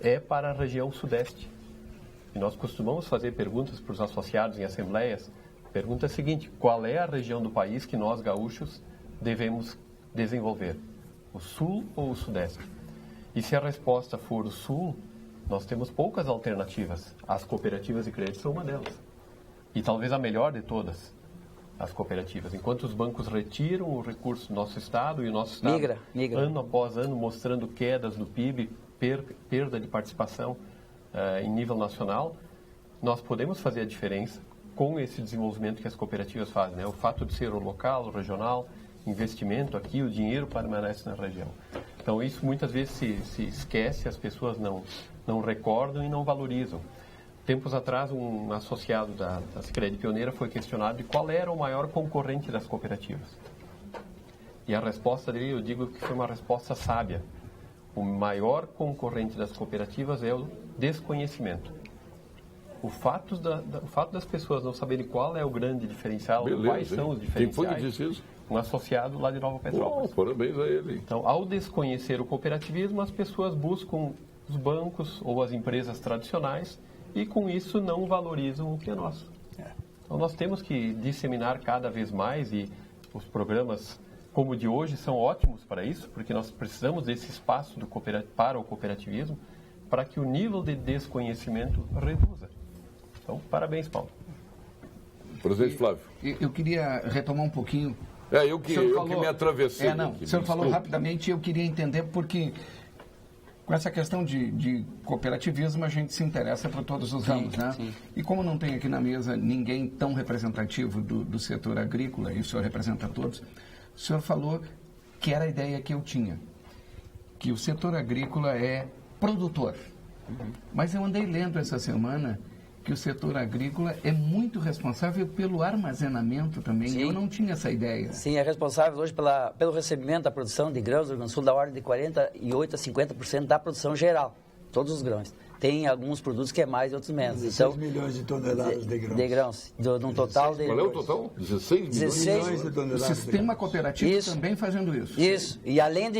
é para a região sudeste. E nós costumamos fazer perguntas para os associados em assembleias. A pergunta é a seguinte: qual é a região do país que nós, gaúchos, devemos desenvolver? O sul ou o sudeste? E se a resposta for o sul, nós temos poucas alternativas. As cooperativas de crédito são uma delas. E talvez a melhor de todas, as cooperativas. Enquanto os bancos retiram o recurso do nosso estado e o nosso estado, migra. Ano após ano, mostrando quedas no PIB, perda de participação em nível nacional, nós podemos fazer a diferença com esse desenvolvimento que as cooperativas fazem, né? O fato de ser o local, o regional, investimento aqui, o dinheiro permanece na região. Então, isso muitas vezes se esquece, as pessoas não recordam e não valorizam. Tempos atrás, um associado da Sicredi Pioneira foi questionado de qual era o maior concorrente das cooperativas. E a resposta dele, eu digo que foi uma resposta sábia. O maior concorrente das cooperativas é o desconhecimento. O fato das pessoas não saberem qual é o grande diferencial, quais são os diferenciais. Quem foi que disse isso? Um associado lá de Nova Petrópolis. Parabéns a ele. Então, ao desconhecer o cooperativismo, as pessoas buscam os bancos ou as empresas tradicionais e, com isso, não valorizam o que é nosso. Então, nós temos que disseminar cada vez mais, e os programas como o de hoje são ótimos para isso, porque nós precisamos desse espaço para o cooperativismo, para que o nível de desconhecimento reduza. Então, parabéns, Paulo. Presidente Flávio. Eu queria retomar um pouquinho. Eu que me atravessei. O senhor falou rapidamente e eu queria entender porque com essa questão de cooperativismo a gente se interessa por todos os ramos, né? Sim. E como não tem aqui na mesa ninguém tão representativo do setor agrícola, e o senhor representa todos, o senhor falou que era a ideia que eu tinha, que o setor agrícola é produtor. Mas eu andei lendo essa semana que o setor agrícola é muito responsável pelo armazenamento também. Sim. Eu não tinha essa ideia. Sim, é responsável hoje pelo recebimento da produção de grãos do Rio Grande do Sul da ordem de 48% a 50% da produção geral, todos os grãos. tem alguns produtos que é mais e outros menos. 16 milhões de toneladas de grãos. De grãos, num total de... Qual é o total? 16 milhões de O toneladas. sistema cooperativo também fazendo isso. Isso. E além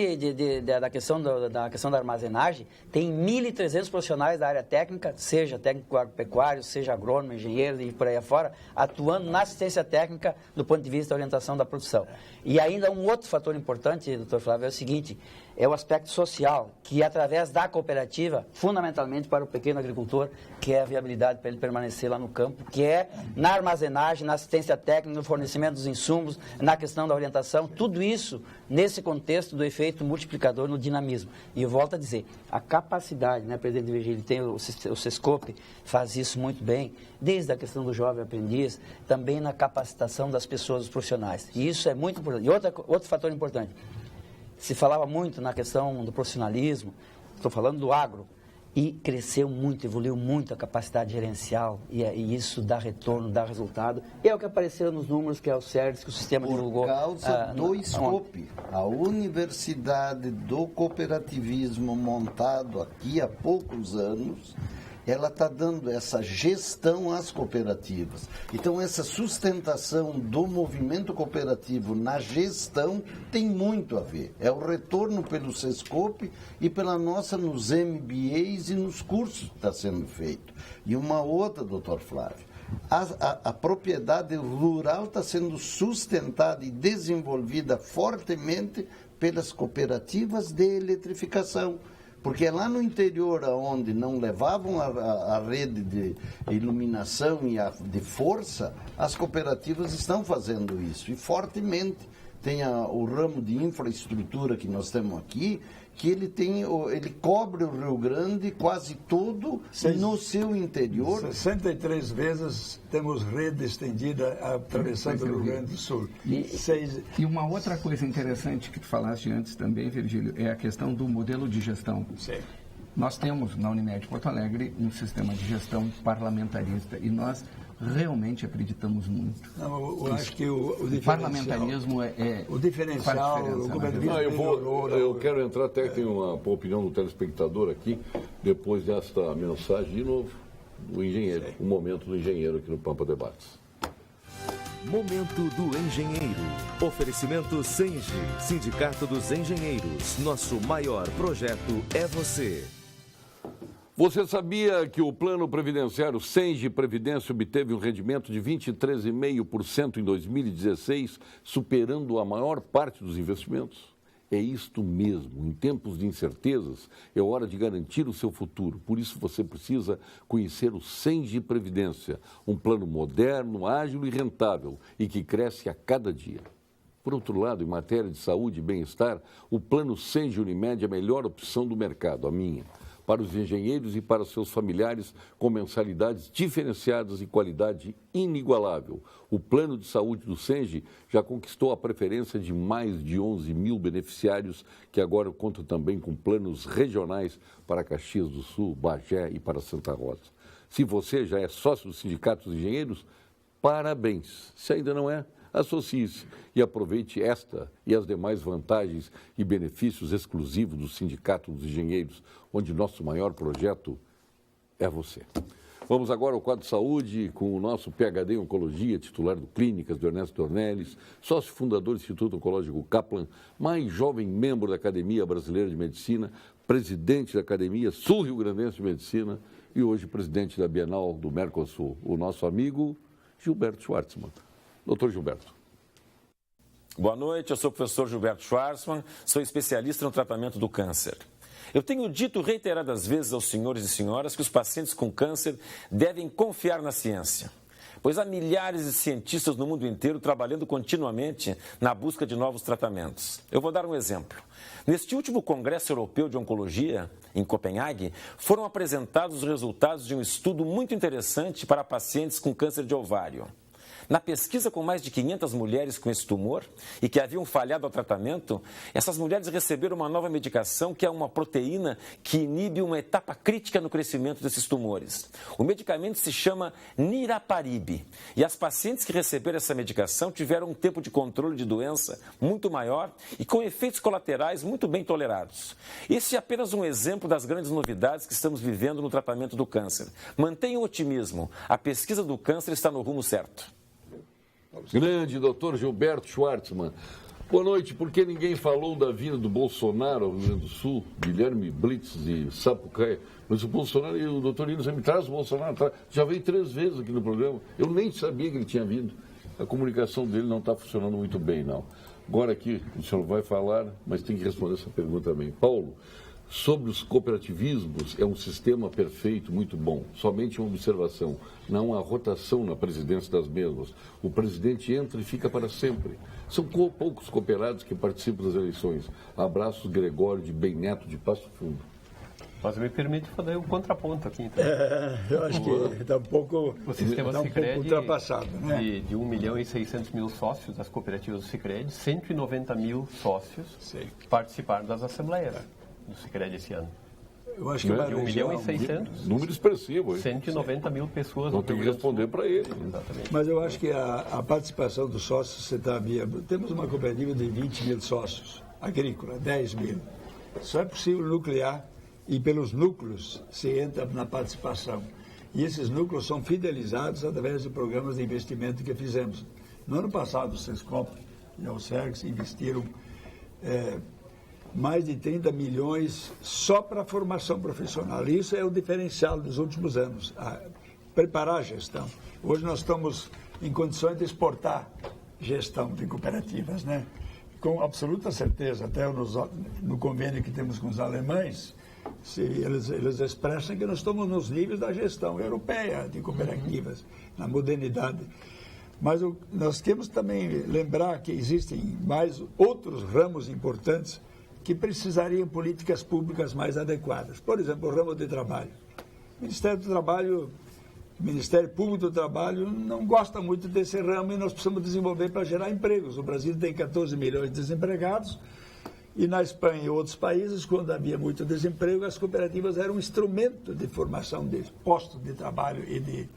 da questão da armazenagem, tem 1.300 profissionais da área técnica, seja técnico agropecuário, seja agrônomo, engenheiro e por aí afora, atuando na assistência técnica do ponto de vista da orientação da produção. E ainda um outro fator importante, doutor Flávio, é o seguinte, é o aspecto social, que através da cooperativa, fundamentalmente para o pequeno agricultor, que é a viabilidade para ele permanecer lá no campo, que é na armazenagem, na assistência técnica, no fornecimento dos insumos, na questão da orientação, tudo isso nesse contexto do efeito multiplicador no dinamismo. E eu volto a dizer, a capacidade, né, presidente Virgílio, tem o Sescope, faz isso muito bem, desde a questão do jovem aprendiz, também na capacitação das pessoas, dos profissionais. E isso é muito importante. E outro fator importante, se falava muito na questão do profissionalismo, estou falando do agro, e cresceu muito, evoluiu muito a capacidade gerencial, e isso dá retorno, dá resultado. E é o que apareceu nos números, que é o CERDES, que o sistema divulgou. Por causa do Scope, a Universidade do Cooperativismo, montado aqui há poucos anos, ela está dando essa gestão às cooperativas. Então, essa sustentação do movimento cooperativo na gestão tem muito a ver. É o retorno pelo Sescope e pela nossa nos MBAs e nos cursos que está sendo feito. E uma outra, doutor Flávio, a propriedade rural está sendo sustentada e desenvolvida fortemente pelas cooperativas de eletrificação. Porque é lá no interior, onde não levavam a rede de iluminação e de força, as cooperativas estão fazendo isso. E fortemente tem o ramo de infraestrutura que nós temos aqui, que ele cobre o Rio Grande quase todo no seu interior. 63 vezes temos rede estendida atravessando o Rio Grande do Sul. E uma outra coisa interessante que tu falaste antes também, Virgílio, é a questão do modelo de gestão. Sim. Nós temos na Unimed Porto Alegre um sistema de gestão parlamentarista e nós realmente acreditamos muito. Não, eu acho que o parlamentarismo o diferencial, o cooperativismo eu quero entrar, até que tem uma opinião do telespectador aqui, depois desta mensagem, de novo, do engenheiro, o momento do engenheiro aqui no Pampa Debates. Momento do Engenheiro. Oferecimento Senge, Sindicato dos Engenheiros. Nosso maior projeto é você. Você sabia que o Plano Previdenciário Senge Previdência obteve um rendimento de 23,5% em 2016, superando a maior parte dos investimentos? É isto mesmo. Em tempos de incertezas, é hora de garantir o seu futuro. Por isso, você precisa conhecer o Senge Previdência, um plano moderno, ágil e rentável e que cresce a cada dia. Por outro lado, em matéria de saúde e bem-estar, o Plano Senge Unimed é a melhor opção do mercado, a minha. Para os engenheiros e para seus familiares, com mensalidades diferenciadas e qualidade inigualável. O plano de saúde do Senge já conquistou a preferência de mais de 11 mil beneficiários, que agora contam também com planos regionais para Caxias do Sul, Bagé e para Santa Rosa. Se você já é sócio do Sindicato dos Engenheiros, parabéns. Se ainda não é, associe-se e aproveite esta e as demais vantagens e benefícios exclusivos do Sindicato dos Engenheiros, onde nosso maior projeto é você. Vamos agora ao quadro de saúde com o nosso PhD em Oncologia, titular do Clínicas, do Ernesto Dornelles, sócio fundador do Instituto Oncológico Kaplan, mais jovem membro da Academia Brasileira de Medicina, presidente da Academia Sul-Rio-Grandense de Medicina e hoje presidente da Bienal do Mercosul, o nosso amigo Gilberto Schwartzman. Doutor Gilberto. Boa noite, eu sou o professor Gilberto Schwartzman, sou especialista no tratamento do câncer. Eu tenho dito reiteradas vezes aos senhores e senhoras que os pacientes com câncer devem confiar na ciência, pois há milhares de cientistas no mundo inteiro trabalhando continuamente na busca de novos tratamentos. Eu vou dar um exemplo. Neste último Congresso Europeu de Oncologia, em Copenhague, foram apresentados os resultados de um estudo muito interessante para pacientes com câncer de ovário. Na pesquisa com mais de 500 mulheres com esse tumor e que haviam falhado ao tratamento, essas mulheres receberam uma nova medicação que é uma proteína que inibe uma etapa crítica no crescimento desses tumores. O medicamento se chama Niraparib e as pacientes que receberam essa medicação tiveram um tempo de controle de doença muito maior e com efeitos colaterais muito bem tolerados. Esse é apenas um exemplo das grandes novidades que estamos vivendo no tratamento do câncer. Mantenha o otimismo, a pesquisa do câncer está no rumo certo. Grande doutor Gilberto Schwartzman. Boa noite. Por que ninguém falou da vinda do Bolsonaro ao Rio Grande do Sul? Guilherme Blitz de Sapucaia. Mas o Bolsonaro e o doutor Ino, você me traz o Bolsonaro. Já veio 3 vezes aqui no programa. Eu nem sabia que ele tinha vindo. A comunicação dele não está funcionando muito bem, não. Agora aqui, o senhor vai falar, mas tem que responder essa pergunta também. Paulo, sobre os cooperativismos, é um sistema perfeito, muito bom. Somente uma observação, não há rotação na presidência das mesmas. O presidente entra e fica para sempre. São poucos cooperados que participam das eleições. Abraços, Gregório de Bem Neto de Passo Fundo. Mas me permite fazer um contraponto aqui, então. Eu acho que está um pouco, o sistema Sicredi, ultrapassado, né? De 1.600.000 sócios das cooperativas do Sicredi, 190 mil sócios participaram das assembleias do Sicredi esse ano. Eu acho que de 1.600.000. Número expressivo, hein? 190 mil pessoas. Não tem que responder para ele. Exatamente. Mas eu acho que a participação dos sócios, você está vendo, temos uma cooperativa de 20 mil sócios, agrícola, 10 mil. Só é possível nuclear e pelos núcleos se entra na participação. E esses núcleos são fidelizados através de programas de investimento que fizemos. No ano passado, o Sescop e a Alcerx investiram mais de 30 milhões só para a formação profissional. Isso é o diferencial dos últimos anos, preparar a gestão. Hoje nós estamos em condições de exportar gestão de cooperativas, né? Com absoluta certeza, até no convênio que temos com os alemães, eles expressam que nós estamos nos níveis da gestão europeia de cooperativas, na modernidade. Mas nós temos também lembrar que existem mais outros ramos importantes que precisariam políticas públicas mais adequadas. Por exemplo, o ramo de trabalho. O Ministério Público do Trabalho não gosta muito desse ramo e nós precisamos desenvolver para gerar empregos. O Brasil tem 14 milhões de desempregados e na Espanha e outros países, quando havia muito desemprego, as cooperativas eram um instrumento de formação de postos de trabalho e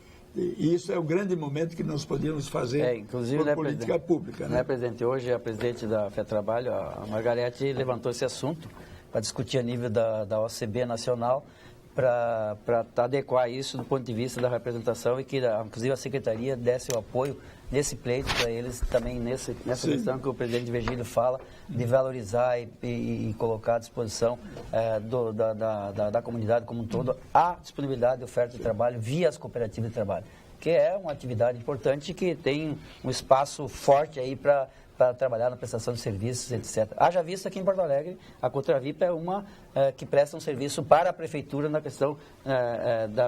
isso é o grande momento que nós podíamos fazer inclusive, por política pública. Né? Presidente, hoje a presidente da FETrabalho, a Margarete, levantou esse assunto para discutir a nível da OCB nacional, para adequar isso do ponto de vista da representação e que, inclusive, a Secretaria desse o apoio nesse pleito para eles também nessa questão que o presidente Virgílio fala, de valorizar e colocar à disposição da comunidade como um todo a disponibilidade de oferta de trabalho via as cooperativas de trabalho, que é uma atividade importante que tem um espaço forte aí para trabalhar na prestação de serviços, etc. Haja vista aqui em Porto Alegre, a Contravip é uma que presta um serviço para a Prefeitura na questão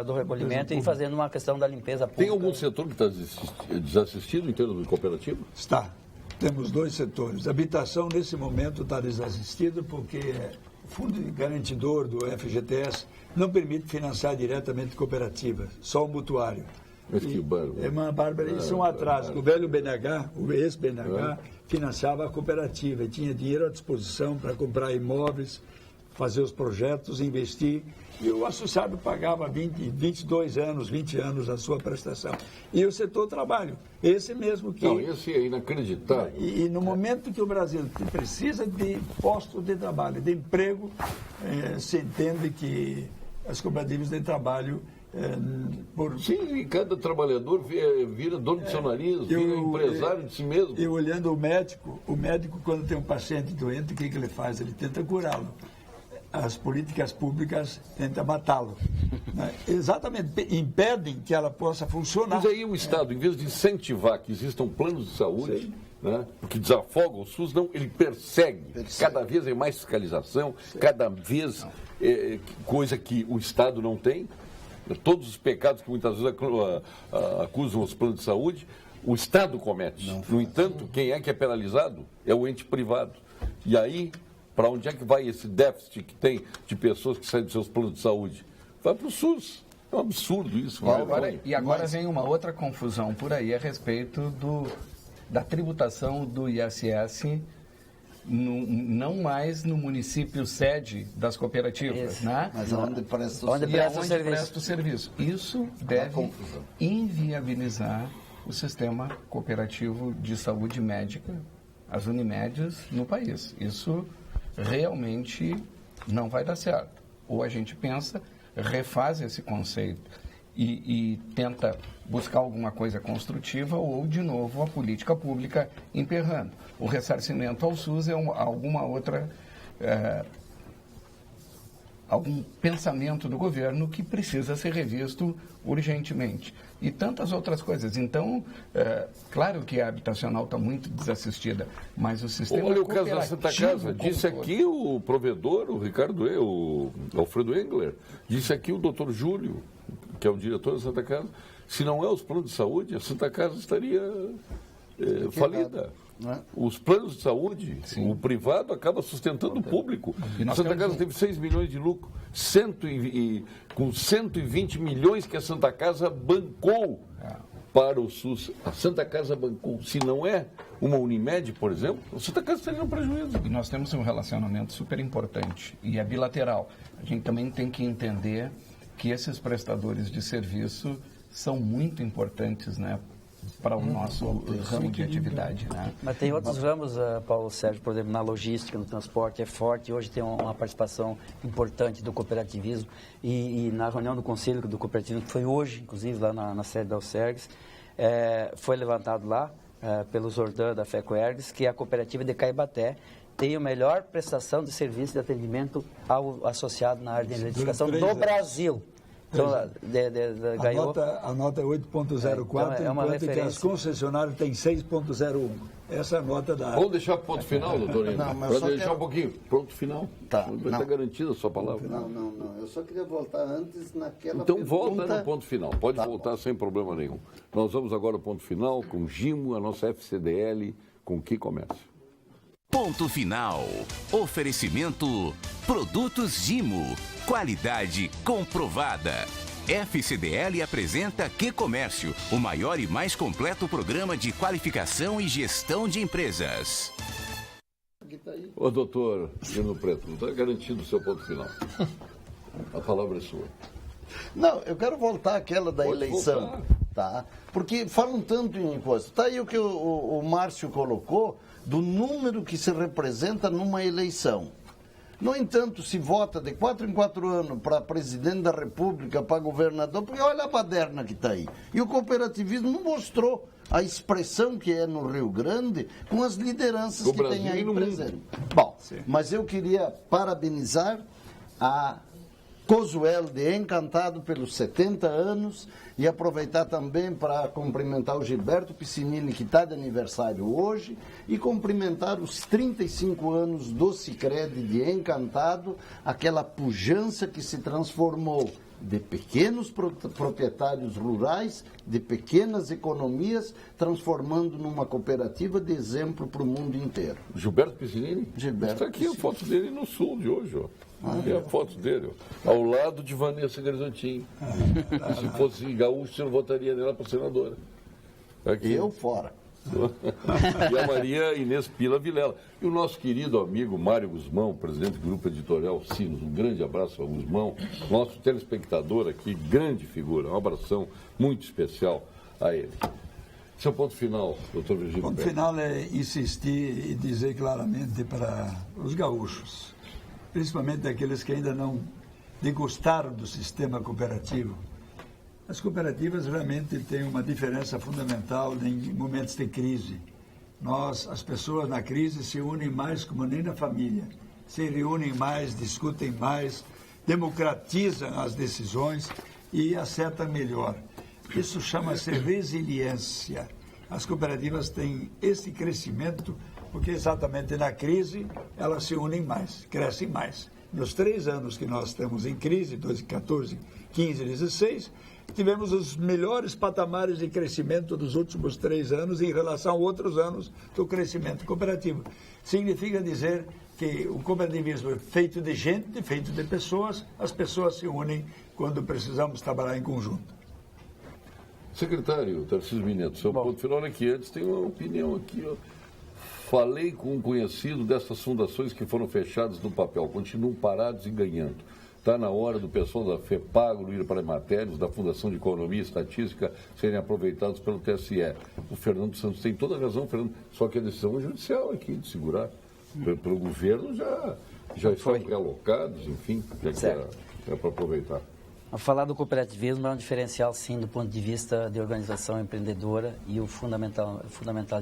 do recolhimento e fazendo uma questão da limpeza pública. Tem algum setor que está desassistido em termos de cooperativa? Está. Temos 2 setores. A habitação, nesse momento, está desassistido porque o Fundo Garantidor do FGTS não permite financiar diretamente cooperativas, só o mutuário. É uma bárbara, isso é um atraso. O velho BNH, o ex-BNH, financiava a cooperativa e tinha dinheiro à disposição para comprar imóveis, fazer os projetos, investir. E o associado pagava 22 anos, 20 anos a sua prestação. E o setor trabalho, esse mesmo que... Não, esse é inacreditável. E no momento que o Brasil precisa de postos de trabalho, de emprego, se entende que as cooperativas de trabalho... Sim, cada trabalhador vira dono de seu nariz, vira empresário de si mesmo. E olhando o médico quando tem um paciente doente, o que ele faz? Ele tenta curá-lo. As políticas públicas tentam matá-lo. Né? Exatamente, impedem que ela possa funcionar. Mas aí o Estado, em vez de incentivar que existam planos de saúde, né, que desafoga o SUS, não, ele persegue. Cada vez é mais fiscalização, cada vez coisa que o Estado não tem. Todos os pecados que muitas vezes acusam os planos de saúde, o Estado comete. No entanto, quem é que é penalizado é o ente privado. E aí, para onde é que vai esse déficit que tem de pessoas que saem dos seus planos de saúde? Vai para o SUS. É um absurdo isso. E agora vem uma outra confusão por aí a respeito da tributação do ISS, não mais no município sede das cooperativas, né? Mas onde presta o serviço. Isso deve inviabilizar o sistema cooperativo de saúde médica, as Unimedes, no país. Isso realmente não vai dar certo. Ou a gente pensa, refaz esse conceito e tenta buscar alguma coisa construtiva, ou, de novo, a política pública emperrando. O ressarcimento ao SUS é alguma outra... algum pensamento do governo que precisa ser revisto urgentemente. E tantas outras coisas. Então, claro que a habitacional está muito desassistida, mas o sistema Olha o caso da Santa Casa. Disse aqui o provedor, o Alfredo Engler, disse aqui o doutor Júlio, que é o diretor da Santa Casa, se não é os planos de saúde, a Santa Casa estaria falida. Os planos de saúde, o privado acaba sustentando o público. A Santa Casa teve 6 milhões de lucro, com 120 milhões que a Santa Casa bancou para o SUS. A Santa Casa bancou. Se não é uma Unimed, por exemplo, a Santa Casa estaria no prejuízo. E nós temos um relacionamento super importante e é bilateral. A gente também tem que entender que esses prestadores de serviço são muito importantes, né, para o nosso ramo de atividade, né? Mas tem outros ramos, Paulo Sérgio, por exemplo, na logística, no transporte, é forte. Hoje tem uma participação importante do cooperativismo e na reunião do Conselho do Cooperativismo, que foi hoje, inclusive, lá na sede da Alcergues, foi levantado lá, pelo Zordan da FECOERGS, que a cooperativa de Caibaté tem a melhor prestação de serviço de atendimento ao associado na área de identificação do Brasil. Então, ganhou... A nota é 8.04, enquanto que as concessionárias têm 6.01. Essa é a nota da... Vamos deixar para o ponto final, doutor? Para deixar um pouquinho. Pronto final. Vai estar garantida a sua palavra. Não. Eu só queria voltar antes naquela Então pergunta... volta no ponto final. Pode voltar sem problema nenhum. Nós vamos agora ao ponto final com Gimo, a nossa FCDL, com Que Comércio. Ponto final. Oferecimento Produtos Gimo. Qualidade comprovada. FCDL apresenta Que Comércio, o maior e mais completo programa de qualificação e gestão de empresas. Ô, doutor Gino Preto, está garantido o seu ponto final. A palavra é sua. Não, eu quero voltar àquela da eleição. Voltar. Tá? Porque falam tanto em imposto. Está aí o que o Márcio colocou, do número que se representa numa eleição. No entanto, se vota de 4 em 4 anos para presidente da República, para governador, porque olha a baderna que está aí. E o cooperativismo não mostrou a expressão que é no Rio Grande com as lideranças que tem aí presente. Bom, mas eu queria parabenizar a Cosuel de Encantado pelos 70 anos e aproveitar também para cumprimentar o Gilberto Piscinini, que está de aniversário hoje, e cumprimentar os 35 anos do Sicredi de Encantado, aquela pujança que se transformou de pequenos proprietários rurais, de pequenas economias, transformando numa cooperativa de exemplo para o mundo inteiro. Gilberto Piscinini? Gilberto Está aqui a foto dele no sul de hoje, ó. Aqui a foto dele, ó. Ao lado de Vanessa Grisontinho. Se fosse gaúcho, você não votaria nela para senadora. Aqui. Eu fora. E a Maria Inês Pila Vilela. E o nosso querido amigo Mário Guzmão, presidente do Grupo Editorial Sinos. Um grande abraço ao Guzmão, nosso telespectador aqui, grande figura. Um abração muito especial a ele. Seu ponto final, doutor Virgílio. O ponto final é insistir e dizer claramente para os gaúchos, principalmente aqueles que ainda não degustaram do sistema cooperativo. As cooperativas realmente têm uma diferença fundamental em momentos de crise. As pessoas na crise se unem mais como nem na família. Se reúnem mais, discutem mais, democratizam as decisões e acertam melhor. Isso chama-se resiliência. As cooperativas têm esse crescimento porque exatamente na crise elas se unem mais, crescem mais. Nos 3 anos que nós estamos em crise, 2014, 15 e 16, tivemos os melhores patamares de crescimento dos últimos 3 anos em relação a outros anos do crescimento cooperativo. Significa dizer que o cooperativismo é feito de gente, feito de pessoas, as pessoas se unem quando precisamos trabalhar em conjunto. Secretário Tarcísio Mineto, seu ponto final. Olha aqui, antes tem uma opinião aqui, ó. Falei com um conhecido dessas fundações que foram fechadas no papel, continuam parados e ganhando. Está na hora do pessoal da FEPAGRO ir para matérias da Fundação de Economia e Estatística serem aproveitados pelo TSE. O Fernando Santos tem toda a razão, Fernando, só que a decisão é judicial aqui de segurar. Pelo governo já estão realocados, enfim, é para aproveitar. A falar do cooperativismo é um diferencial, sim, do ponto de vista de organização empreendedora, e o fundamental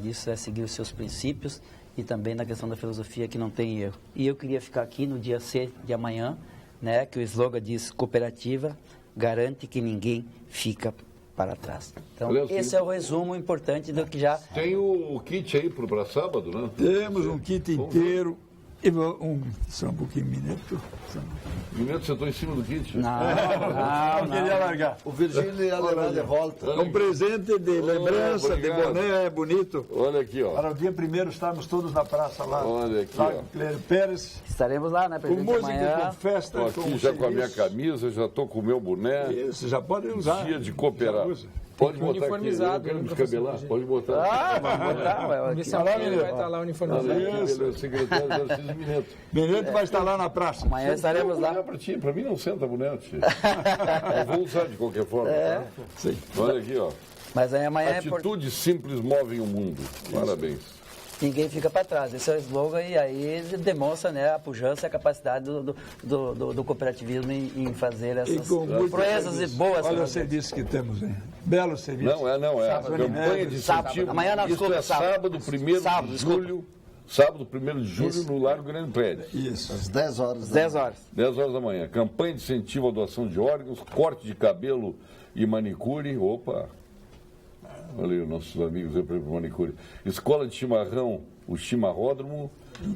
disso é seguir os seus princípios e também na questão da filosofia, que não tem erro. E eu queria ficar aqui no dia C de amanhã, né, que o slogan diz: cooperativa garante que ninguém fica para trás. Então, aliás, esse é o resumo importante do que já... Tem o kit aí para sábado, né? Temos um kit inteiro. Só um pouquinho, Mineto. Mineto, você está em cima do kit? Não queria largar. O Virgílio ia levar de volta. Um presente de lembrança, de boné, bonito. Olha aqui, ó. Para o dia 1º estarmos todos na praça lá. Olha aqui, ó. Clério Pérez. Estaremos lá, né, Com presidente? música, amanhã. com festa, Estou aqui já com a minha camisa, já estou com o meu boné. Isso, já pode usar. Dia de cooperar. Pode botar uniformizado, aqui, eu quero me descabelar. Pode botar. Vamos botar. O vice-almirante vai estar lá uniformizado. Beleza, secretário Tarcísio Mineto. Mineto vai estar lá na praça. Amanhã estaremos lá. Para mim não senta boné, eu vou usar de qualquer forma. Tá? Sim. Olha aqui, ó. Mas aí amanhã Atitudes simples movem o mundo. Parabéns. Ninguém fica para trás. Esse é o slogan, e aí demonstra, né, a pujança e a capacidade do cooperativismo em fazer essas proezas e boas. Olha o serviço que temos, hein? Belo serviço. Não é. Campanha de incentivo. Amanhã não, Isso é sábado, 1º de julho. Sábado, 1º de julho, no Largo Grande Prédio. Isso, às 10 horas. 10 horas. 10 horas da manhã. Campanha de incentivo à doação de órgãos, corte de cabelo e manicure. Opa! Olha aí os nossos amigos aí para manicure. Escola de chimarrão, o Chimarródromo.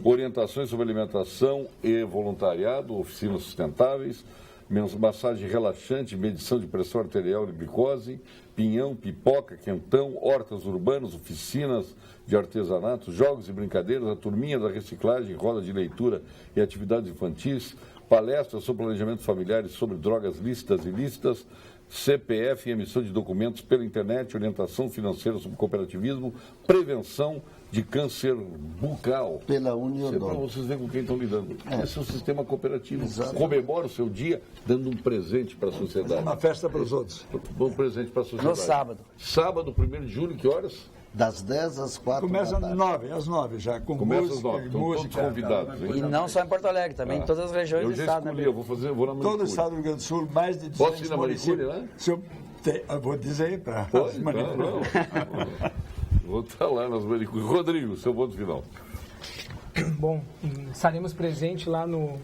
Orientações sobre alimentação e voluntariado, oficinas sustentáveis. Massagem relaxante, medição de pressão arterial e glicose. Pinhão, pipoca, quentão, hortas urbanas, oficinas de artesanato, jogos e brincadeiras, a turminha da reciclagem, roda de leitura e atividades infantis, palestras sobre planejamento familiar e sobre drogas lícitas e ilícitas, CPF e emissão de documentos pela internet, orientação financeira sobre cooperativismo, prevenção de câncer bucal. Pela Uniodon. Para vocês verem com quem estão lidando. Esse é o sistema cooperativo. Exato. Comemora o seu dia dando um presente para a sociedade. Uma festa para os outros. Um presente para a sociedade. No sábado. Sábado, 1º de julho, que horas? Das 10 às 4 Começa da tarde. às 9 já, com Começa música, às 9, estão todos convidados. E não só em Porto Alegre, também em todas as regiões Eu do já estado, escolhi, né? eu vou na manicure. Todo o estado do Rio Grande do Sul, mais de 200 Posso ir na manicure, municípios. né? Se eu vou dizer para Pode, manicure. não. Vou estar lá nas manicures. Rodrigo, seu ponto final. Bom, estaremos presentes lá no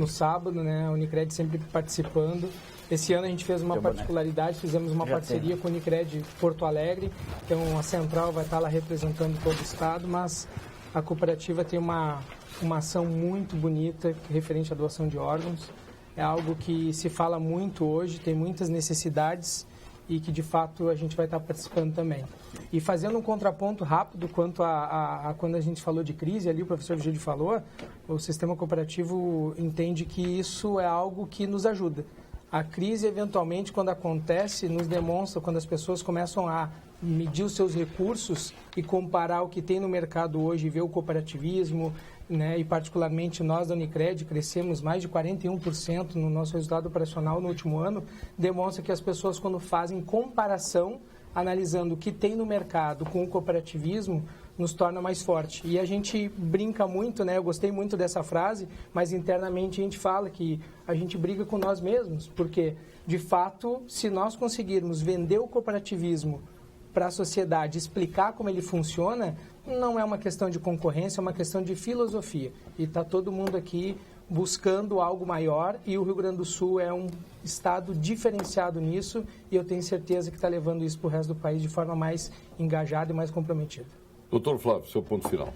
sábado, né? A Unicred sempre participando. Esse ano a gente fez uma particularidade, fizemos uma parceria com a Unicred Porto Alegre. Então a central vai estar lá representando todo o estado, mas a cooperativa tem uma ação muito bonita referente à doação de órgãos. É algo que se fala muito hoje, tem muitas necessidades e que de fato a gente vai estar participando também. E fazendo um contraponto rápido quanto a quando a gente falou de crise, ali o professor Virgílio falou, o sistema cooperativo entende que isso é algo que nos ajuda. A crise, eventualmente, quando acontece, nos demonstra, quando as pessoas começam a medir os seus recursos e comparar o que tem no mercado hoje e ver o cooperativismo, né, e particularmente nós da Unicred crescemos mais de 41% no nosso resultado operacional no último ano, demonstra que as pessoas, quando fazem comparação, analisando o que tem no mercado com o cooperativismo, nos torna mais forte. E a gente brinca muito, né? Eu gostei muito dessa frase, mas internamente a gente fala que a gente briga com nós mesmos, porque, de fato, se nós conseguirmos vender o cooperativismo para a sociedade, explicar como ele funciona, não é uma questão de concorrência, é uma questão de filosofia. E está todo mundo aqui buscando algo maior, e o Rio Grande do Sul é um estado diferenciado nisso, e eu tenho certeza que está levando isso para o resto do país de forma mais engajada e mais comprometida. Doutor Flávio, seu ponto final.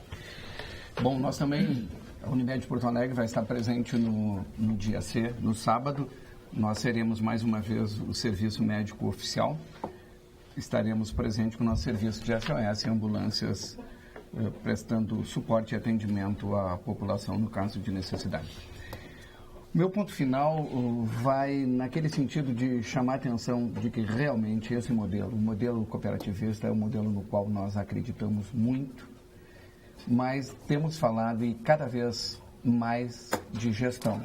Bom, nós também, a Unimed Porto Alegre vai estar presente no dia C, no sábado. Nós seremos mais uma vez o serviço médico oficial. Estaremos presentes com o nosso serviço de SOS e ambulâncias, prestando suporte e atendimento à população no caso de necessidade. Meu ponto final vai naquele sentido de chamar a atenção de que realmente esse modelo, o modelo cooperativista, é um modelo no qual nós acreditamos muito, mas temos falado e cada vez mais de gestão.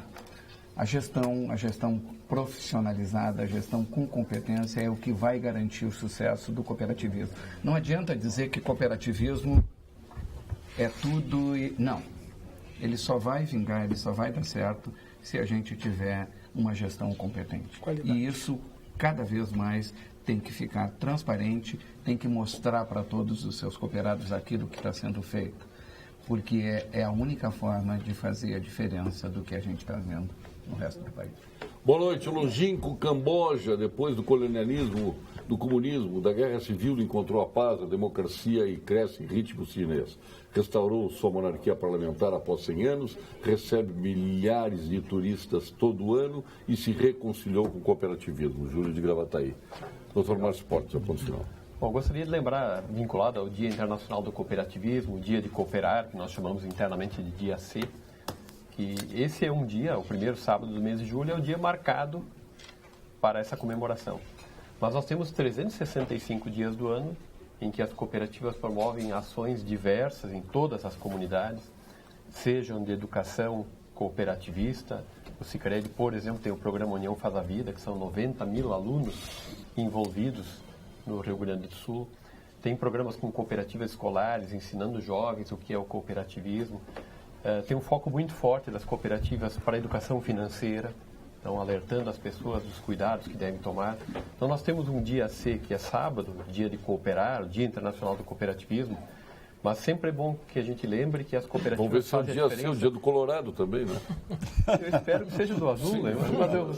A gestão profissionalizada, a gestão com competência é o que vai garantir o sucesso do cooperativismo. Não adianta dizer que cooperativismo é tudo e... Não. Ele só vai vingar, ele só vai dar certo se a gente tiver uma gestão competente. Qualidade. E isso, cada vez mais, tem que ficar transparente, tem que mostrar para todos os seus cooperados aquilo que está sendo feito, porque é a única forma de fazer a diferença do que a gente está vendo no resto do país. Boa noite. O longínquo Camboja, depois do colonialismo, do comunismo, da guerra civil, encontrou a paz, a democracia e cresce em ritmo chinês. Restaurou sua monarquia parlamentar após 100 anos, recebe milhares de turistas todo ano e se reconciliou com o cooperativismo. Júlio de Gravataí. Dr. Márcio Portes, a ponto final. Bom, gostaria de lembrar, vinculado ao Dia Internacional do Cooperativismo, o Dia de Cooperar, que nós chamamos internamente de Dia C, que esse é um dia, o primeiro sábado do mês de julho, é o dia marcado para essa comemoração. Mas nós temos 365 dias do ano em que as cooperativas promovem ações diversas em todas as comunidades, sejam de educação cooperativista. O Sicredi, por exemplo, tem o programa União Faz a Vida, que são 90 mil alunos envolvidos no Rio Grande do Sul. Tem programas com cooperativas escolares, ensinando jovens o que é o cooperativismo. Tem um foco muito forte das cooperativas para a educação financeira, então alertando as pessoas dos cuidados que devem tomar. Então nós temos um dia C, que é sábado, dia de cooperar, o Dia Internacional do Cooperativismo, mas sempre é bom que a gente lembre que as cooperativas vamos ver se é o dia C, o dia do Colorado também, né? Eu espero que seja do azul, né? Mas eu me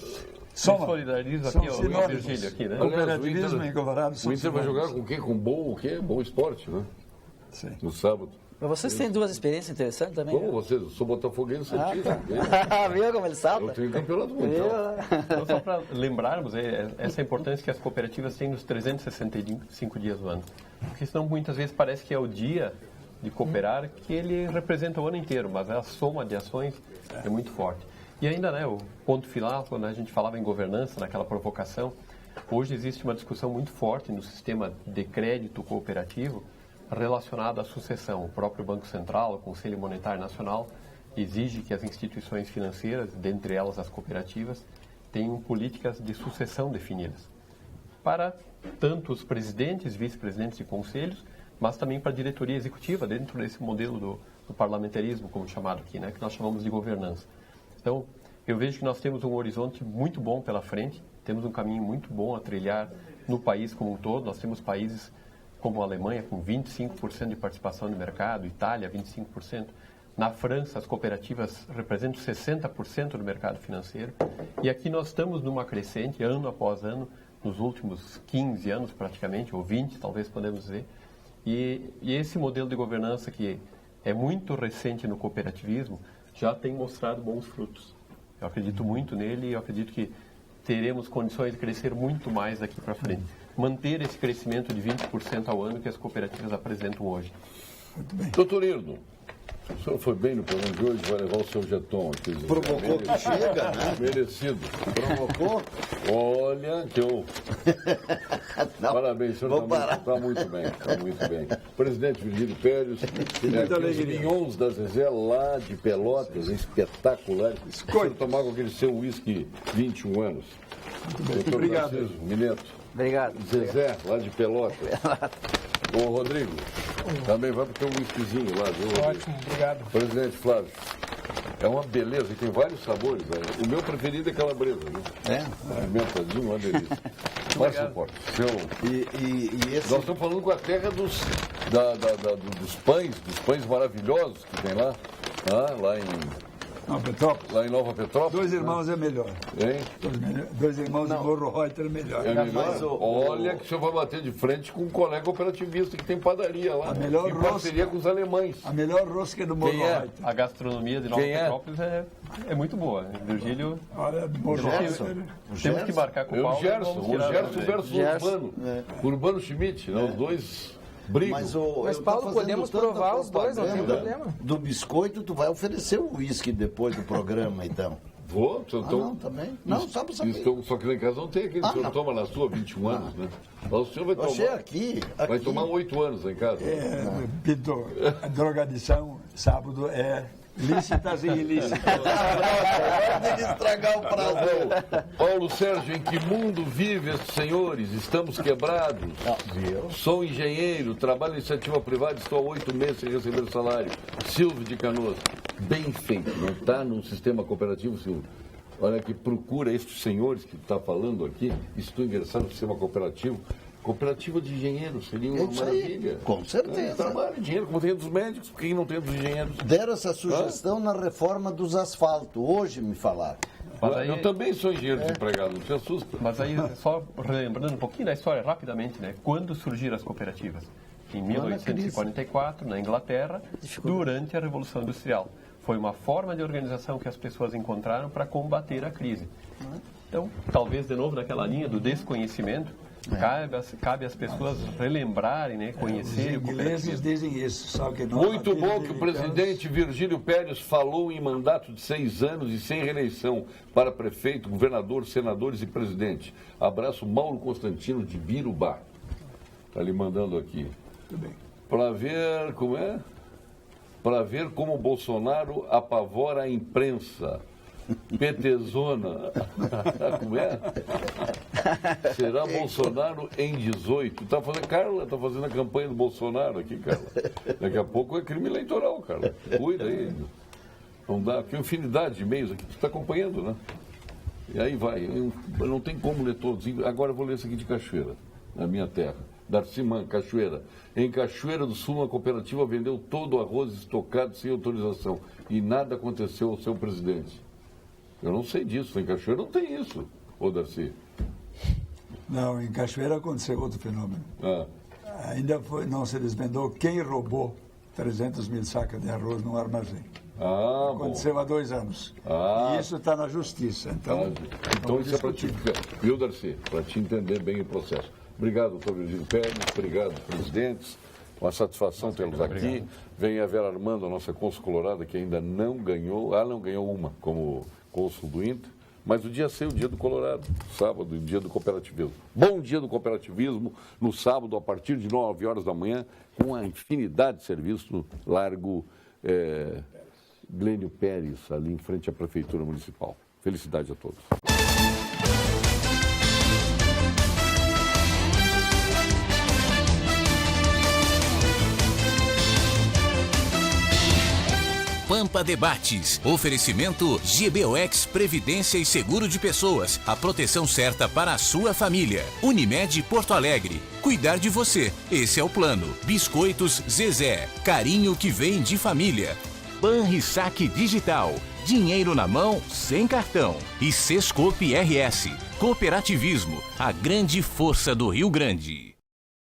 solidarizo aqui, ao Virgílio aqui, né? Cooperativismo em Colorado. O Inter vai jogar com o quê? Com bom esporte, né? Sim. No sábado. Mas vocês têm duas experiências interessantes também? Como vocês? Eu sou botafoguense santista. Viu como ele salta? Eu tenho campeonato mundial. Então, só para lembrarmos essa importância que as cooperativas têm nos 365 dias do ano. Porque senão muitas vezes parece que é o dia de cooperar que ele representa o ano inteiro, mas a soma de ações é muito forte. E ainda, né, o ponto final, quando a gente falava em governança, naquela provocação, hoje existe uma discussão muito forte no sistema de crédito cooperativo relacionado à sucessão. O próprio Banco Central, o Conselho Monetário Nacional, exige que as instituições financeiras, dentre elas as cooperativas, tenham políticas de sucessão definidas para tanto os presidentes, vice-presidentes e conselhos, mas também para a diretoria executiva, dentro desse modelo do parlamentarismo, como chamado aqui, né, que nós chamamos de governança. Então, eu vejo que nós temos um horizonte muito bom pela frente, temos um caminho muito bom a trilhar no país como um todo. Nós temos países como a Alemanha, com 25% de participação no mercado, Itália, 25%. Na França, as cooperativas representam 60% do mercado financeiro. E aqui nós estamos numa crescente, ano após ano, nos últimos 15 anos praticamente, ou 20, talvez podemos dizer. E esse modelo de governança, que é muito recente no cooperativismo, já tem mostrado bons frutos. Eu acredito muito nele e eu acredito que teremos condições de crescer muito mais daqui para frente. Manter esse crescimento de 20% ao ano que as cooperativas apresentam hoje. Muito bem. Doutor Irno, o senhor foi bem no programa de hoje, vai levar o seu jeton aqui. Provocou que chega, né? Merecido. Provocou? Olha, que eu... Não, parabéns, o senhor está muito bem, está muito bem. Presidente Virgílio Pérez, os Mignons da Zezé, lá de Pelotas, espetacular. O senhor tomar com aquele seu uísque 21 anos. Doutor Obrigado. Narciso Mineto. Obrigado. Zezé, lá de Pelotas. Ô, Rodrigo, também vai para o teu whiskyzinho lá, viu, Rodrigo? Ótimo, obrigado. Presidente Flávio, é uma beleza, e tem vários sabores. Né? O meu preferido é calabresa, né? É? Pimentadinho, uma delícia. Mas suporte. E esse... Nós estamos falando com a terra dos pães maravilhosos que tem lá. Lá em... Não, Petrópolis. Lá em Nova Petrópolis. Dois Irmãos é melhor. Hein? Dois Irmãos de Morro Reuter é melhor. É melhor? Olha que o senhor vai bater de frente com um colega cooperativista que tem padaria lá. A melhor em parceria com os alemães. A melhor rosca é do Morro Reuter. A gastronomia de Nova Petrópolis é muito boa. Virgílio, Olha, Morro Reuter. temos que marcar com o Paulo. O Gerson versus o Urbano. Urbano Schmidt, né? Os dois... Mas Paulo, podemos provar os dois, não tem problema. Do biscoito, tu vai oferecer o uísque depois do programa, então. Vou. Não, também? Não, só para saber. Só que lá em casa não tem aquele. O senhor toma na sua 21 anos, né? Mas o senhor vai tomar... Você aqui... Vai tomar 8 anos lá em casa. Repito, a drogadição, sábado, é lícitas e ilícitas. Tem que estragar o prazer. Paulo Sérgio, em que mundo vive estes senhores? Estamos quebrados. Sou engenheiro, trabalho em iniciativa privada, estou há 8 meses sem receber salário. Silvio de Canoas. Bem feito, não está no sistema cooperativo, Silvio? Olha que procura estes senhores que está falando aqui, estou ingressando no sistema cooperativo. Cooperativa de engenheiros seria uma maravilha. Com certeza. Trabalho, dinheiro, como tem dos médicos, por que não tem dos engenheiros? Deram essa sugestão na reforma dos asfaltos. Hoje me falaram. Aí, eu também sou engenheiro desempregado, não se assusta. Mas aí, só relembrando um pouquinho da história rapidamente, né? Quando surgiram as cooperativas? Em 1844, na Inglaterra, durante a Revolução Industrial. Foi uma forma de organização que as pessoas encontraram para combater a crise. Então, talvez, de novo, naquela linha do desconhecimento, cabe às pessoas relembrarem, né, conhecerem o cooperativismo. Os ingleses dizem isso, só que nós... Muito bom que o presidente Virgílio Pérez falou em mandato de 6 anos e sem reeleição para prefeito, governador, senadores e presidente. Abraço, Mauro Constantino de Birubá. Está lhe mandando aqui. Muito bem. Para ver como é? Para ver como o Bolsonaro apavora a imprensa. PTzona. Como é? Será Bolsonaro em 18. Carla está fazendo a campanha do Bolsonaro aqui, Carla. Daqui a pouco é crime eleitoral, Carla. Cuida aí. Não dá, porque infinidade de e-mails aqui, tu está acompanhando, né? E aí vai. Eu não tem como ler todos. Agora eu vou ler esse aqui de Cachoeira, na minha terra. Darciman, Cachoeira. Em Cachoeira do Sul, uma cooperativa vendeu todo o arroz estocado sem autorização. E nada aconteceu ao seu presidente. Eu não sei disso. Em Cachoeira não tem isso, ô Darcy. Não, em Cachoeira aconteceu outro fenômeno. Ainda não se desvendou quem roubou 300 mil sacas de arroz no armazém. Aconteceu há 2 anos. E isso está na justiça. Então isso é para ti, viu, Darcy? Para te entender bem o processo. Obrigado, doutor Virgílio Pérez. Obrigado, presidentes. Uma satisfação tê-los aqui. Vem a Vera Armando, a nossa cônsul colorada, que ainda não ganhou. Não ganhou uma como cônsul do Inter. Mas o dia 6 o dia do Colorado, sábado, o dia do cooperativismo. Bom dia do cooperativismo, no sábado, a partir de 9 horas da manhã, com uma infinidade de serviços no Largo Glênio Pérez, ali em frente à Prefeitura Municipal. Felicidade a todos. Pampa Debates. Oferecimento GBOX Previdência e Seguro de Pessoas. A proteção certa para a sua família. Unimed Porto Alegre. Cuidar de você. Esse é o plano. Biscoitos Zezé. Carinho que vem de família. Banrisac Digital. Dinheiro na mão, sem cartão. E Sescope RS. Cooperativismo. A grande força do Rio Grande.